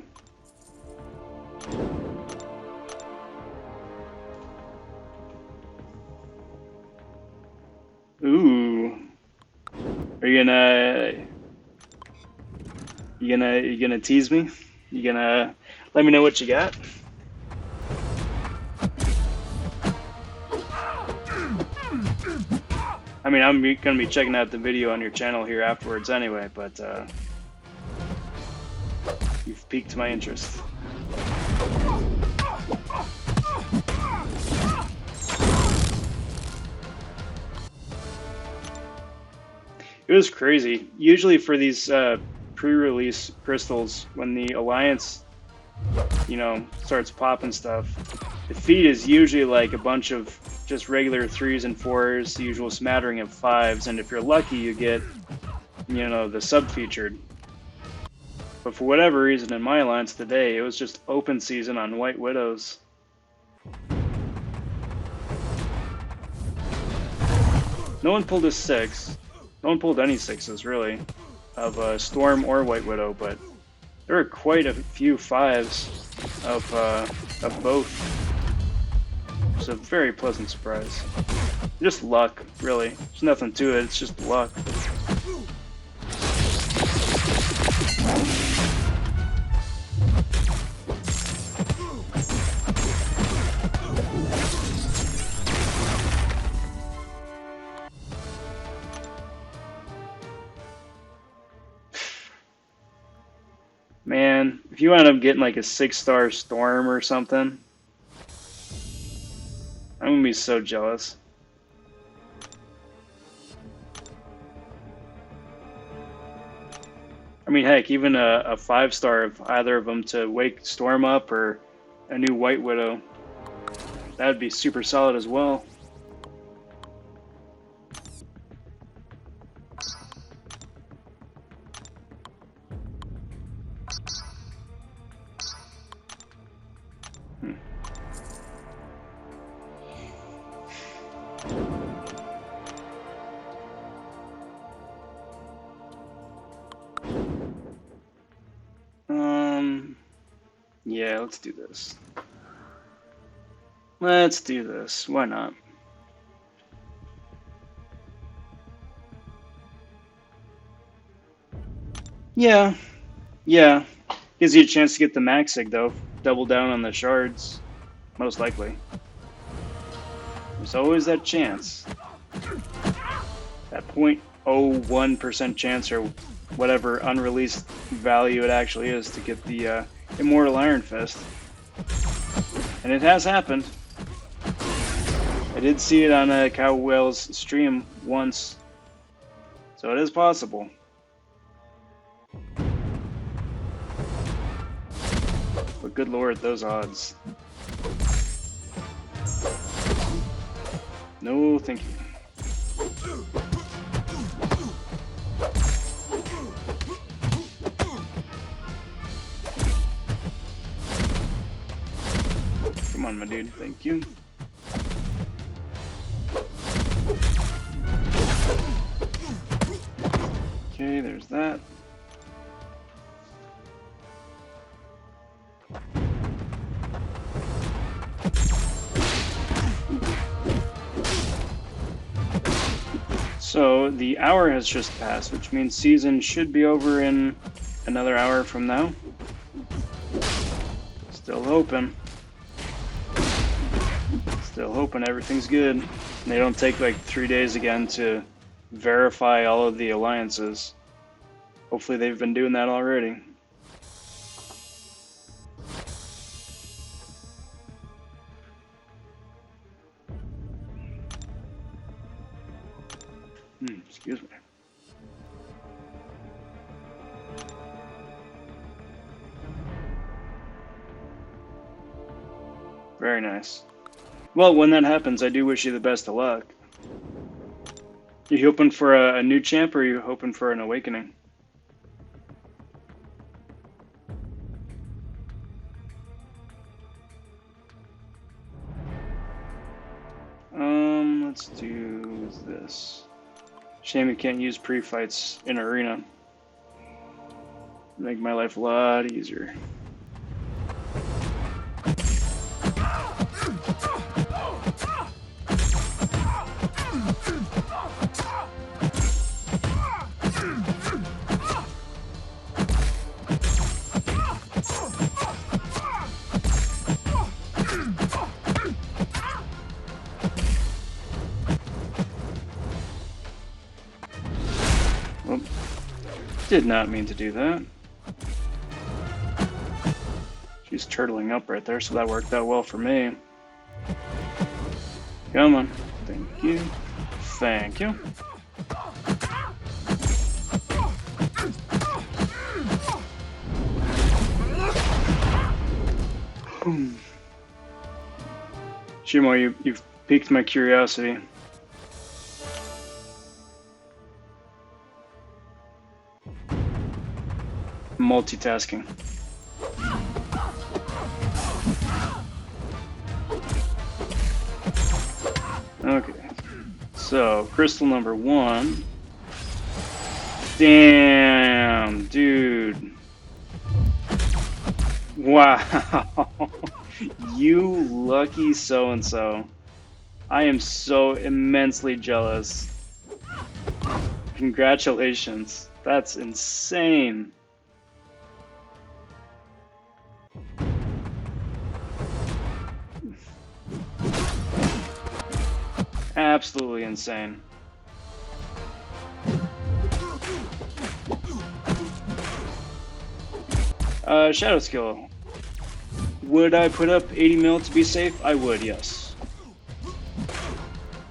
Ooh. Are you gonna tease me? You gonna let me know what you got? I mean, I'm gonna be checking out the video on your channel here afterwards anyway, but you've piqued my interest. It was crazy. Usually for these pre-release crystals, when the Alliance you know, starts popping stuff. The feed is usually like a bunch of just regular 3s and 4s, the usual smattering of 5s, and if you're lucky, you get, you know, the sub-featured. But for whatever reason, in my alliance today, it was just open season on White Widows. No one pulled a 6. No one pulled any 6s, really, of Storm or White Widow, but there were quite a few 5s of both. It's a very pleasant surprise. Just luck, really. There's nothing to it, it's just luck. Man, if you end up getting like a 6-star Storm or something, I'm gonna be so jealous. I mean, heck, even a 5-star of either of them to wake Storm up or a new White Widow, that would be super solid as well. Yeah, let's do this. Let's do this. Why not? Yeah. Yeah. Gives you a chance to get the Maxig, though. Double down on the shards. Most likely. There's always that chance. That 0.01% chance or whatever unreleased value it actually is to get the Immortal Iron Fist. And it has happened. I did see it on a Cow Whale's stream once. So it is possible. But good lord, those odds. No, thank you. Come on, my dude. Thank you. Okay, there's that. So the hour has just passed, which means season should be over in another hour from now. Still hoping. Still hoping everything's good. And they don't take like 3 days again to verify all of the alliances. Hopefully they've been doing that already. Excuse me. Very nice. Well, when that happens, I do wish you the best of luck. You hoping for a new champ, or are you hoping for an awakening? Let's do this. Shame you can't use pre-fights in arena. Make my life a lot easier. Did not mean to do that. She's turtling up right there, so that worked out well for me. Come on. Thank you. Thank you. Shimo, you've piqued my curiosity. Multitasking. Okay. So, crystal number 1. Damn, dude. Wow. You lucky so-and-so. I am so immensely jealous. Congratulations. That's insane. Absolutely insane. Shadow skill. Would I put up 80 mil to be safe? I would, yes.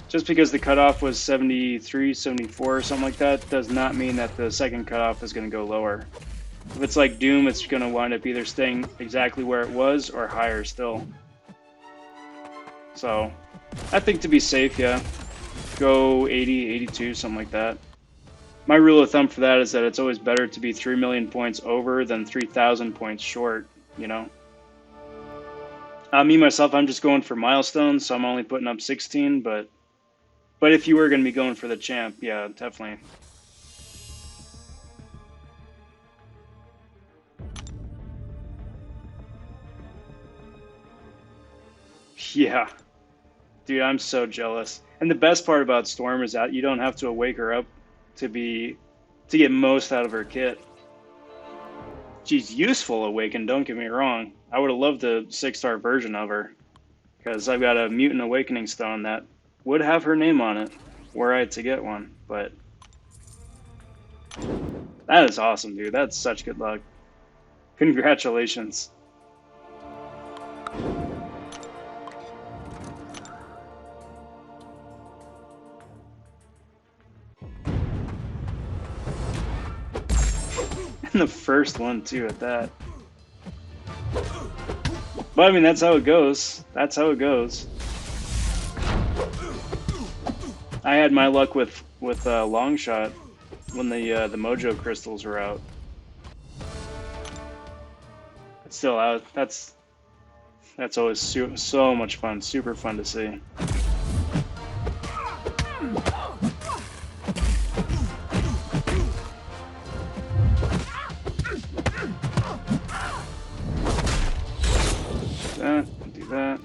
Just because the cutoff was 73, 74 or something like that does not mean that the second cutoff is going to go lower. If it's like Doom, it's going to wind up either staying exactly where it was or higher still. So, I think to be safe, yeah, go 80, 82, something like that. My rule of thumb for that is that it's always better to be 3 million points over than 3,000 points short, you know? Me, myself, I'm just going for milestones, so I'm only putting up 16, but if you were going to be going for the champ, yeah, definitely. Yeah. Dude, I'm so jealous. And the best part about Storm is that you don't have to wake her up to get most out of her kit. She's useful awakened, don't get me wrong. I would have loved a 6-star version of her, because I've got a Mutant Awakening Stone that would have her name on it were I to get one, but that is awesome, dude. That's such good luck. Congratulations. And the first one, too, at that. But, I mean, that's how it goes. That's how it goes. I had my luck with long shot when the Mojo crystals were out. It's still out. That's always so much fun. Super fun to see. Do that.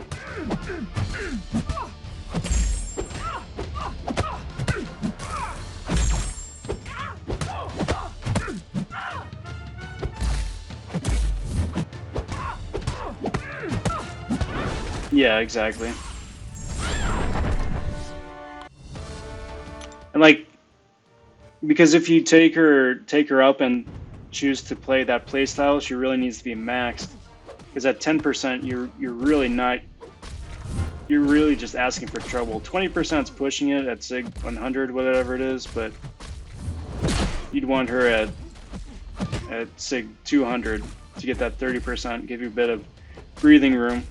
Yeah, exactly. And like, because if you take her up and choose to play that playstyle, she really needs to be maxed. Because at 10%, you're really not. You're really just asking for trouble. 20% is pushing it at Sig 100, whatever it is, but you'd want her at Sig 200 to get that 30%, give you a bit of breathing room.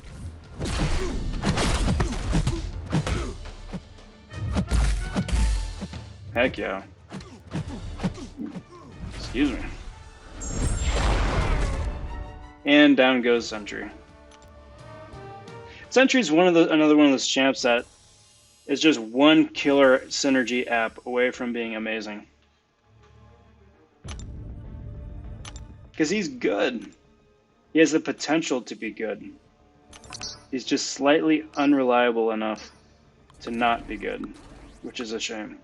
Heck yeah. Excuse me. And down goes Sentry. Sentry's another one of those champs that is just one killer synergy app away from being amazing. Because he's good. He has the potential to be good. He's just slightly unreliable enough to not be good, which is a shame.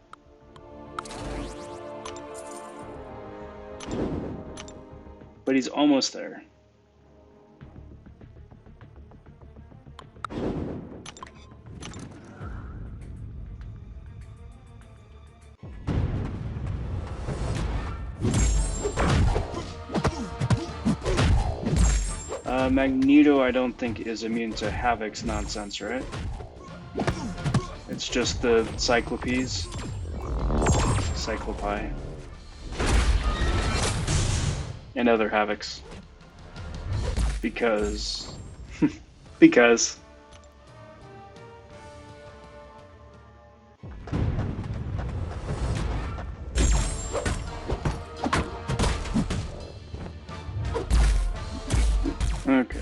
But he's almost there. Magneto, I don't think, is immune to Havoc's nonsense, right? It's just the Cyclopes. Cyclopi. And other Havocs. Because Because. Okay.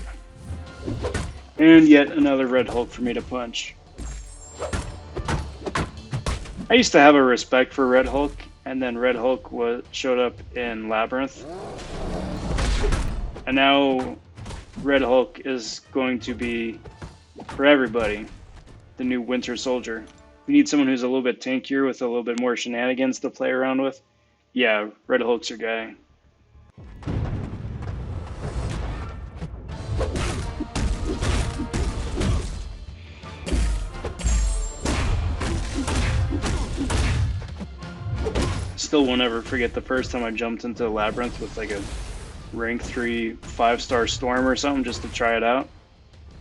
And yet another Red Hulk for me to punch. I used to have a respect for Red Hulk, and then Red Hulk showed up in Labyrinth. And now Red Hulk is going to be, for everybody, the new Winter Soldier. We need someone who's a little bit tankier with a little bit more shenanigans to play around with. Yeah, Red Hulk's your guy. Still won't ever forget the first time I jumped into Labyrinth with like a rank 3 5-star Storm or something just to try it out,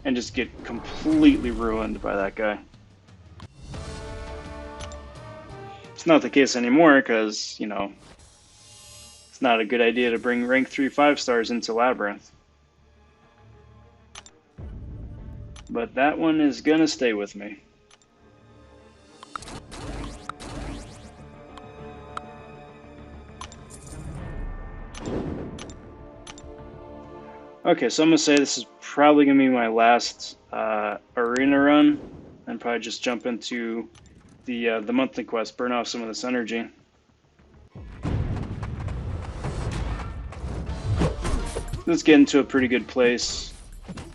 and just get completely ruined by that guy. It's not the case anymore because, you know, it's not a good idea to bring rank 3 5-stars into Labyrinth. But that one is gonna stay with me. Okay, so I'm gonna say this is probably gonna be my last arena run, and probably just jump into the monthly quest, burn off some of this energy. Let's get into a pretty good place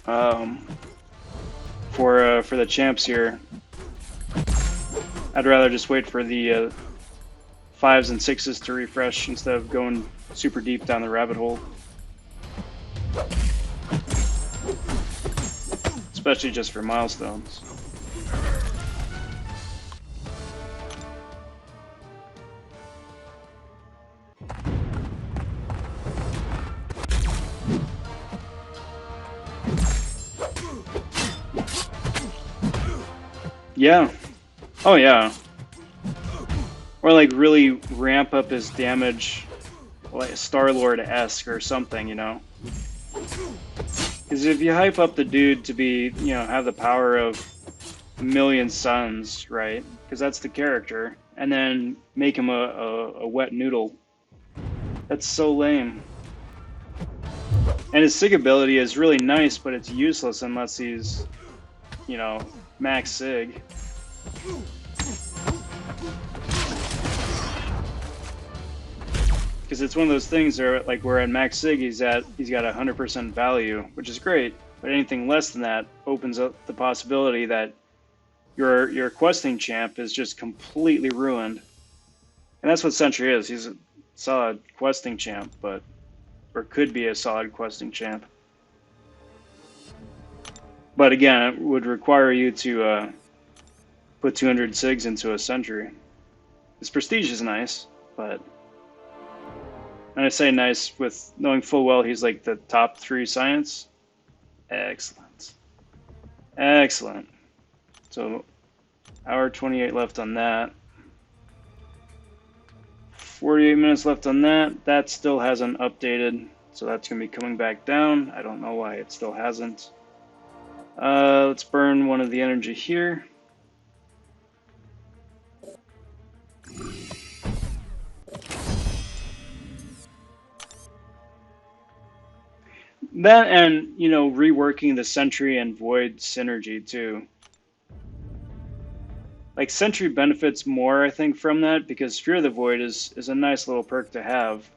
for the champs here. I'd rather just wait for the 5s and 6s to refresh instead of going super deep down the rabbit hole. Especially just for milestones. Yeah. Oh yeah. Or like really ramp up his damage, like Star-Lord-esque or something, you know? Because if you hype up the dude to be, you know, have the power of a million suns, right? Because that's the character, and then make him a wet noodle. That's so lame. And his sig ability is really nice, but it's useless unless he's, you know, max sig. Because it's one of those things where, like, where at max sig he's got 100% value, which is great. But anything less than that opens up the possibility that your questing champ is just completely ruined. And that's what Sentry is. He's a solid questing champ, or could be a solid questing champ. But again, it would require you to put 200 SIGs into a Sentry. His prestige is nice, but... And I say nice with knowing full well he's like the top 3 science. Excellent. Excellent. So, hour 28 left on that. 48 minutes left on that. That still hasn't updated, so that's going to be coming back down. I don't know why it still hasn't. Let's burn one of the energy here. That and, you know, reworking the Sentry and Void synergy too. Like, Sentry benefits more, I think, from that, because Fear of the Void is a nice little perk to have.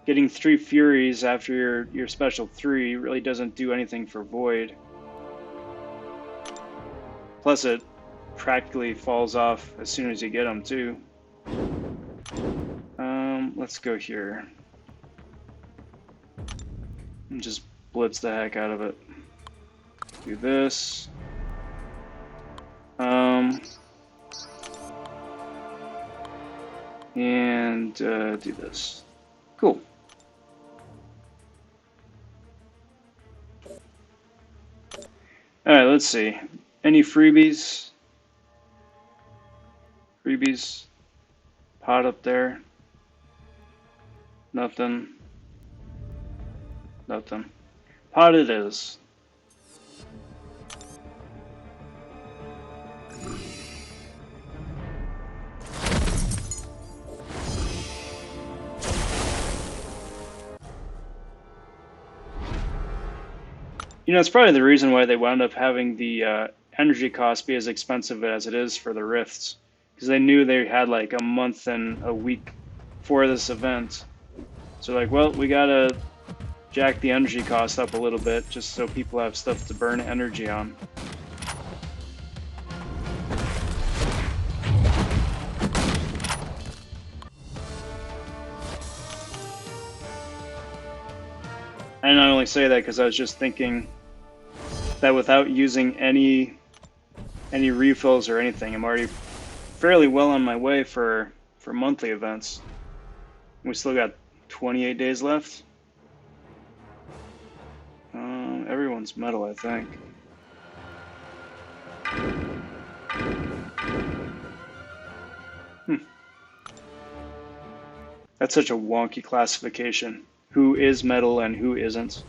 Getting 3 Furies after your special 3 really doesn't do anything for Void. Plus, it practically falls off as soon as you get them, too. Let's go here. And just blitz the heck out of it. Do this. And do this. Cool. Alright, let's see. Any freebies? Freebies? Pot up there? Nothing. Nothing. Pot it is. You know, it's probably the reason why they wound up having the energy cost be as expensive as it is for the rifts, because they knew they had like a month and a week for this event. So like, well, we gotta jack the energy cost up a little bit just so people have stuff to burn energy on. And I only say that because I was just thinking that without using any refills or anything, I'm already fairly well on my way for monthly events. We still got 28 days left. Everyone's metal, I think. That's such a wonky classification. Who is metal and who isn't?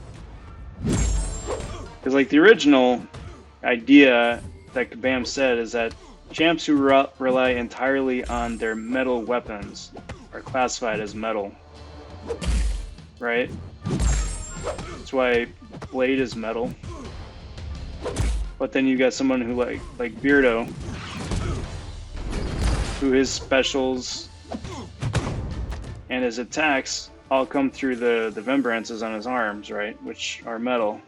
Because like the original idea that Kabam said is that champs who rely entirely on their metal weapons are classified as metal, right? That's why Blade is metal. But then you got someone who like Beardo, who his specials and his attacks all come through the Vembrances on his arms, right? Which are metal.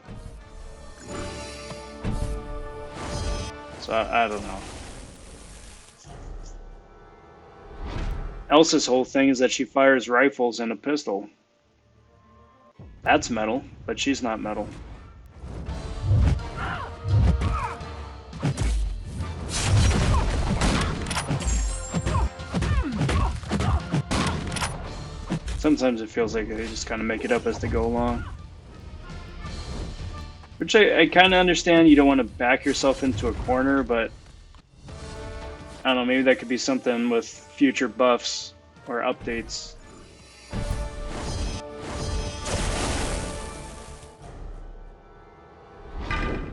So I don't know. Elsa's whole thing is that she fires rifles and a pistol. That's metal, but she's not metal. Sometimes it feels like they just kind of make it up as they go along. Which I kind of understand. You don't want to back yourself into a corner, but I don't know, maybe that could be something with future buffs or updates.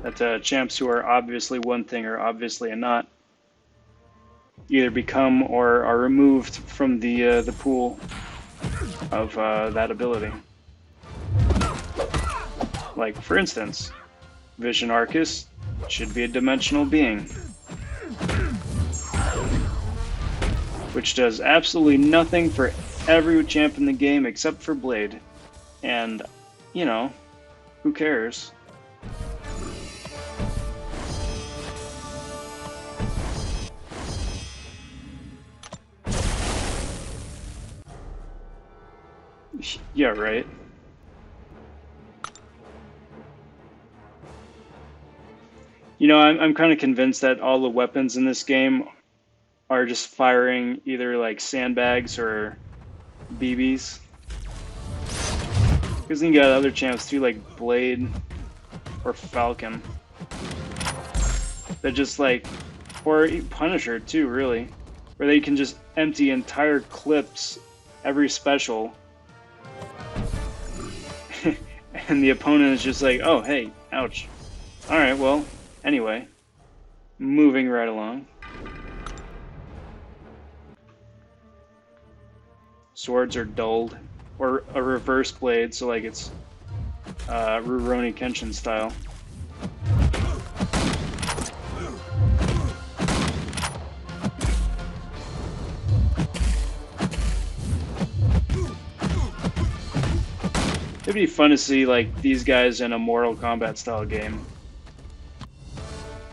That champs who are obviously one thing or obviously not either become or are removed from the pool of that ability. Like, for instance, Vision Arcus should be a dimensional being, which does absolutely nothing for every champ in the game except for Blade. And, you know, who cares? Yeah, right. You know, I'm kind of convinced that all the weapons in this game are just firing either like sandbags or BBs. Because then you got other champs too, like Blade or Falcon. That just like, or Punisher too, really. Where they can just empty entire clips every special. And the opponent is just like, oh, hey, ouch. Alright, well, anyway. Moving right along. Swords are dulled. Or a reverse blade, so like it's Rurouni Kenshin style. It'd be fun to see like these guys in a Mortal Kombat style game.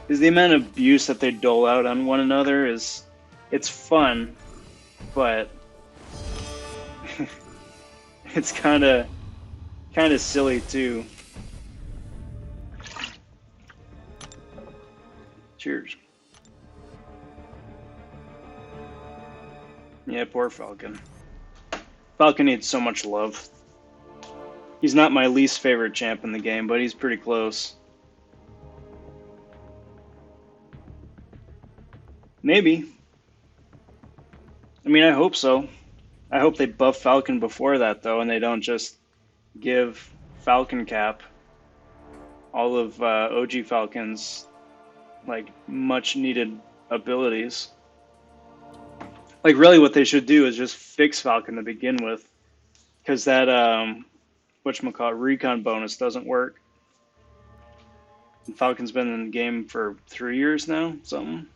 Because the amount of abuse that they dole out on one another it's fun, but it's kind of silly too. Cheers. Yeah, poor Falcon. Falcon needs so much love. He's not my least favorite champ in the game, but he's pretty close. Maybe. I mean, I hope so. I hope they buff Falcon before that, though, and they don't just give Falcon Cap all of OG Falcon's, like, much-needed abilities. Like, really what they should do is just fix Falcon to begin with, because that, whatchamacallit, recon bonus doesn't work. And Falcon's been in the game for 3 years now, something.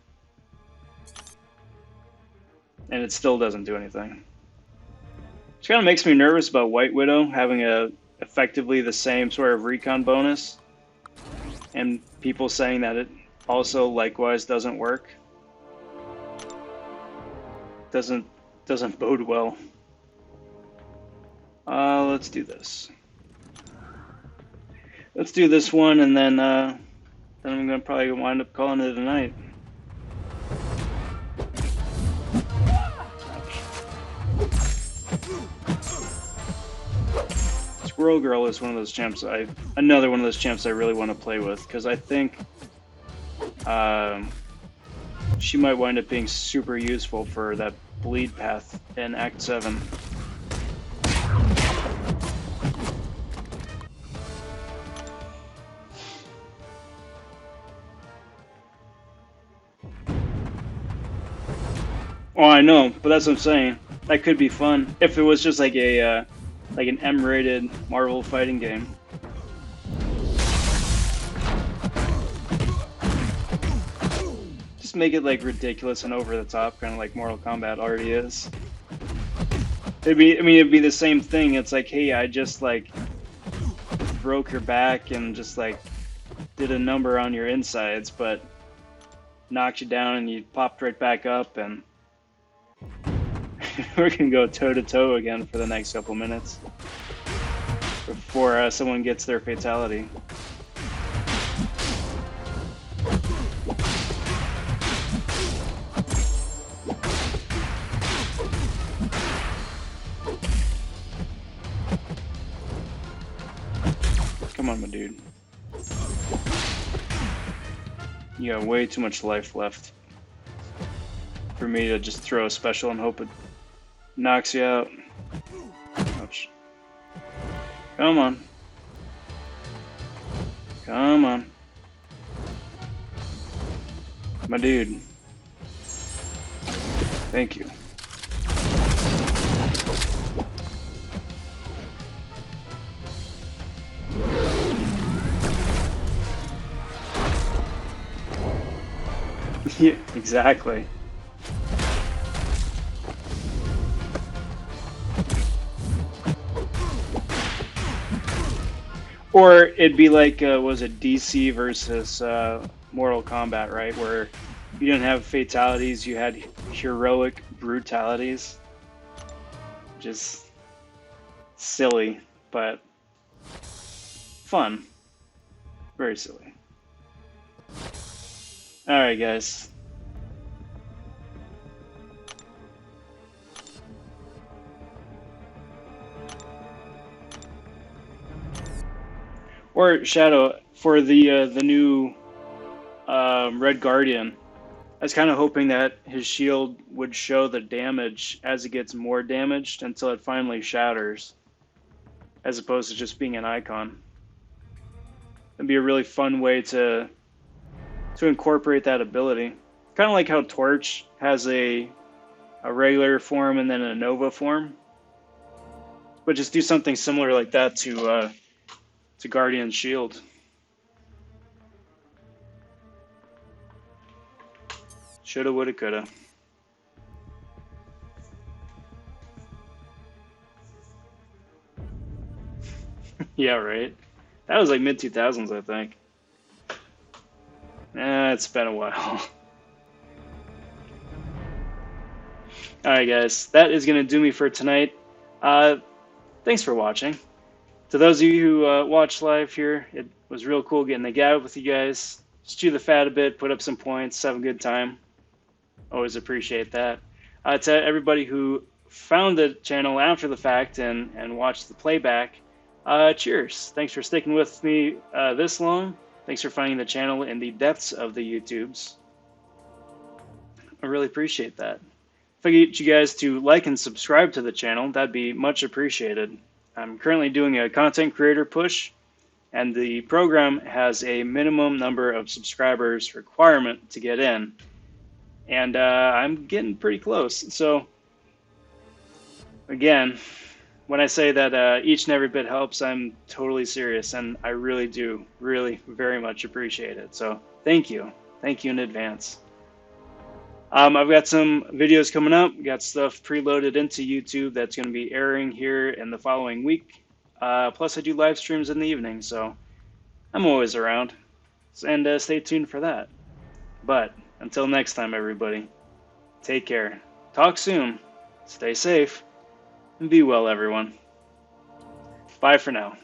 And it still doesn't do anything. Which kind of makes me nervous about White Widow having effectively the same sort of recon bonus. And people saying that it also likewise doesn't work. Doesn't bode well. Let's do this. Let's do this one, and then I'm gonna probably wind up calling it a night. Squirrel Girl is one of those champs. Another one of those champs I really want to play with, because I think she might wind up being super useful for that bleed path in Act 7. Oh, I know, but that's what I'm saying. That could be fun if it was just like a like an M-rated Marvel fighting game. Just make it like ridiculous and over the top, kind of like Mortal Kombat already is. It'd be the same thing. It's like, hey, I just like broke your back and just like did a number on your insides, but knocked you down and you popped right back up, and we're gonna go toe to toe again for the next couple minutes before someone gets their fatality. Come on, my dude. You got way too much life left for me to just throw a special and hope it knocks you out. Ouch. Come on. Come on. My dude. Thank you. Yeah, exactly. Or it'd be like, was it DC versus Mortal Kombat, right? Where you didn't have fatalities, you had heroic brutalities. Just silly, but fun. Very silly. Alright, guys. Or Shadow, for the new Red Guardian, I was kind of hoping that his shield would show the damage as it gets more damaged until it finally shatters, as opposed to just being an icon. It'd be a really fun way to incorporate that ability. Kind of like how Torch has a regular form and then a Nova form. But just do something similar like that to Guardian's shield. Shoulda, woulda, coulda. Yeah, right. That was like mid-2000s, I think. It's been a while. Alright, guys. That is going to do me for tonight. Thanks for watching. To those of you who watched live here, it was real cool getting the gab with you guys. Stew the fat a bit, put up some points, have a good time. Always appreciate that. To everybody who found the channel after the fact and watched the playback, cheers. Thanks for sticking with me this long. Thanks for finding the channel in the depths of the YouTubes. I really appreciate that. If I could get you guys to like and subscribe to the channel, that'd be much appreciated. I'm currently doing a content creator push, and the program has a minimum number of subscribers requirement to get in. And I'm getting pretty close. So, again, when I say that each and every bit helps, I'm totally serious, and I really do, really very much appreciate it. So thank you. Thank you in advance. I've got some videos coming up, got stuff preloaded into YouTube that's going to be airing here in the following week. Plus, I do live streams in the evening, so I'm always around. And stay tuned for that. But until next time, everybody, take care. Talk soon. Stay safe. And be well, everyone. Bye for now.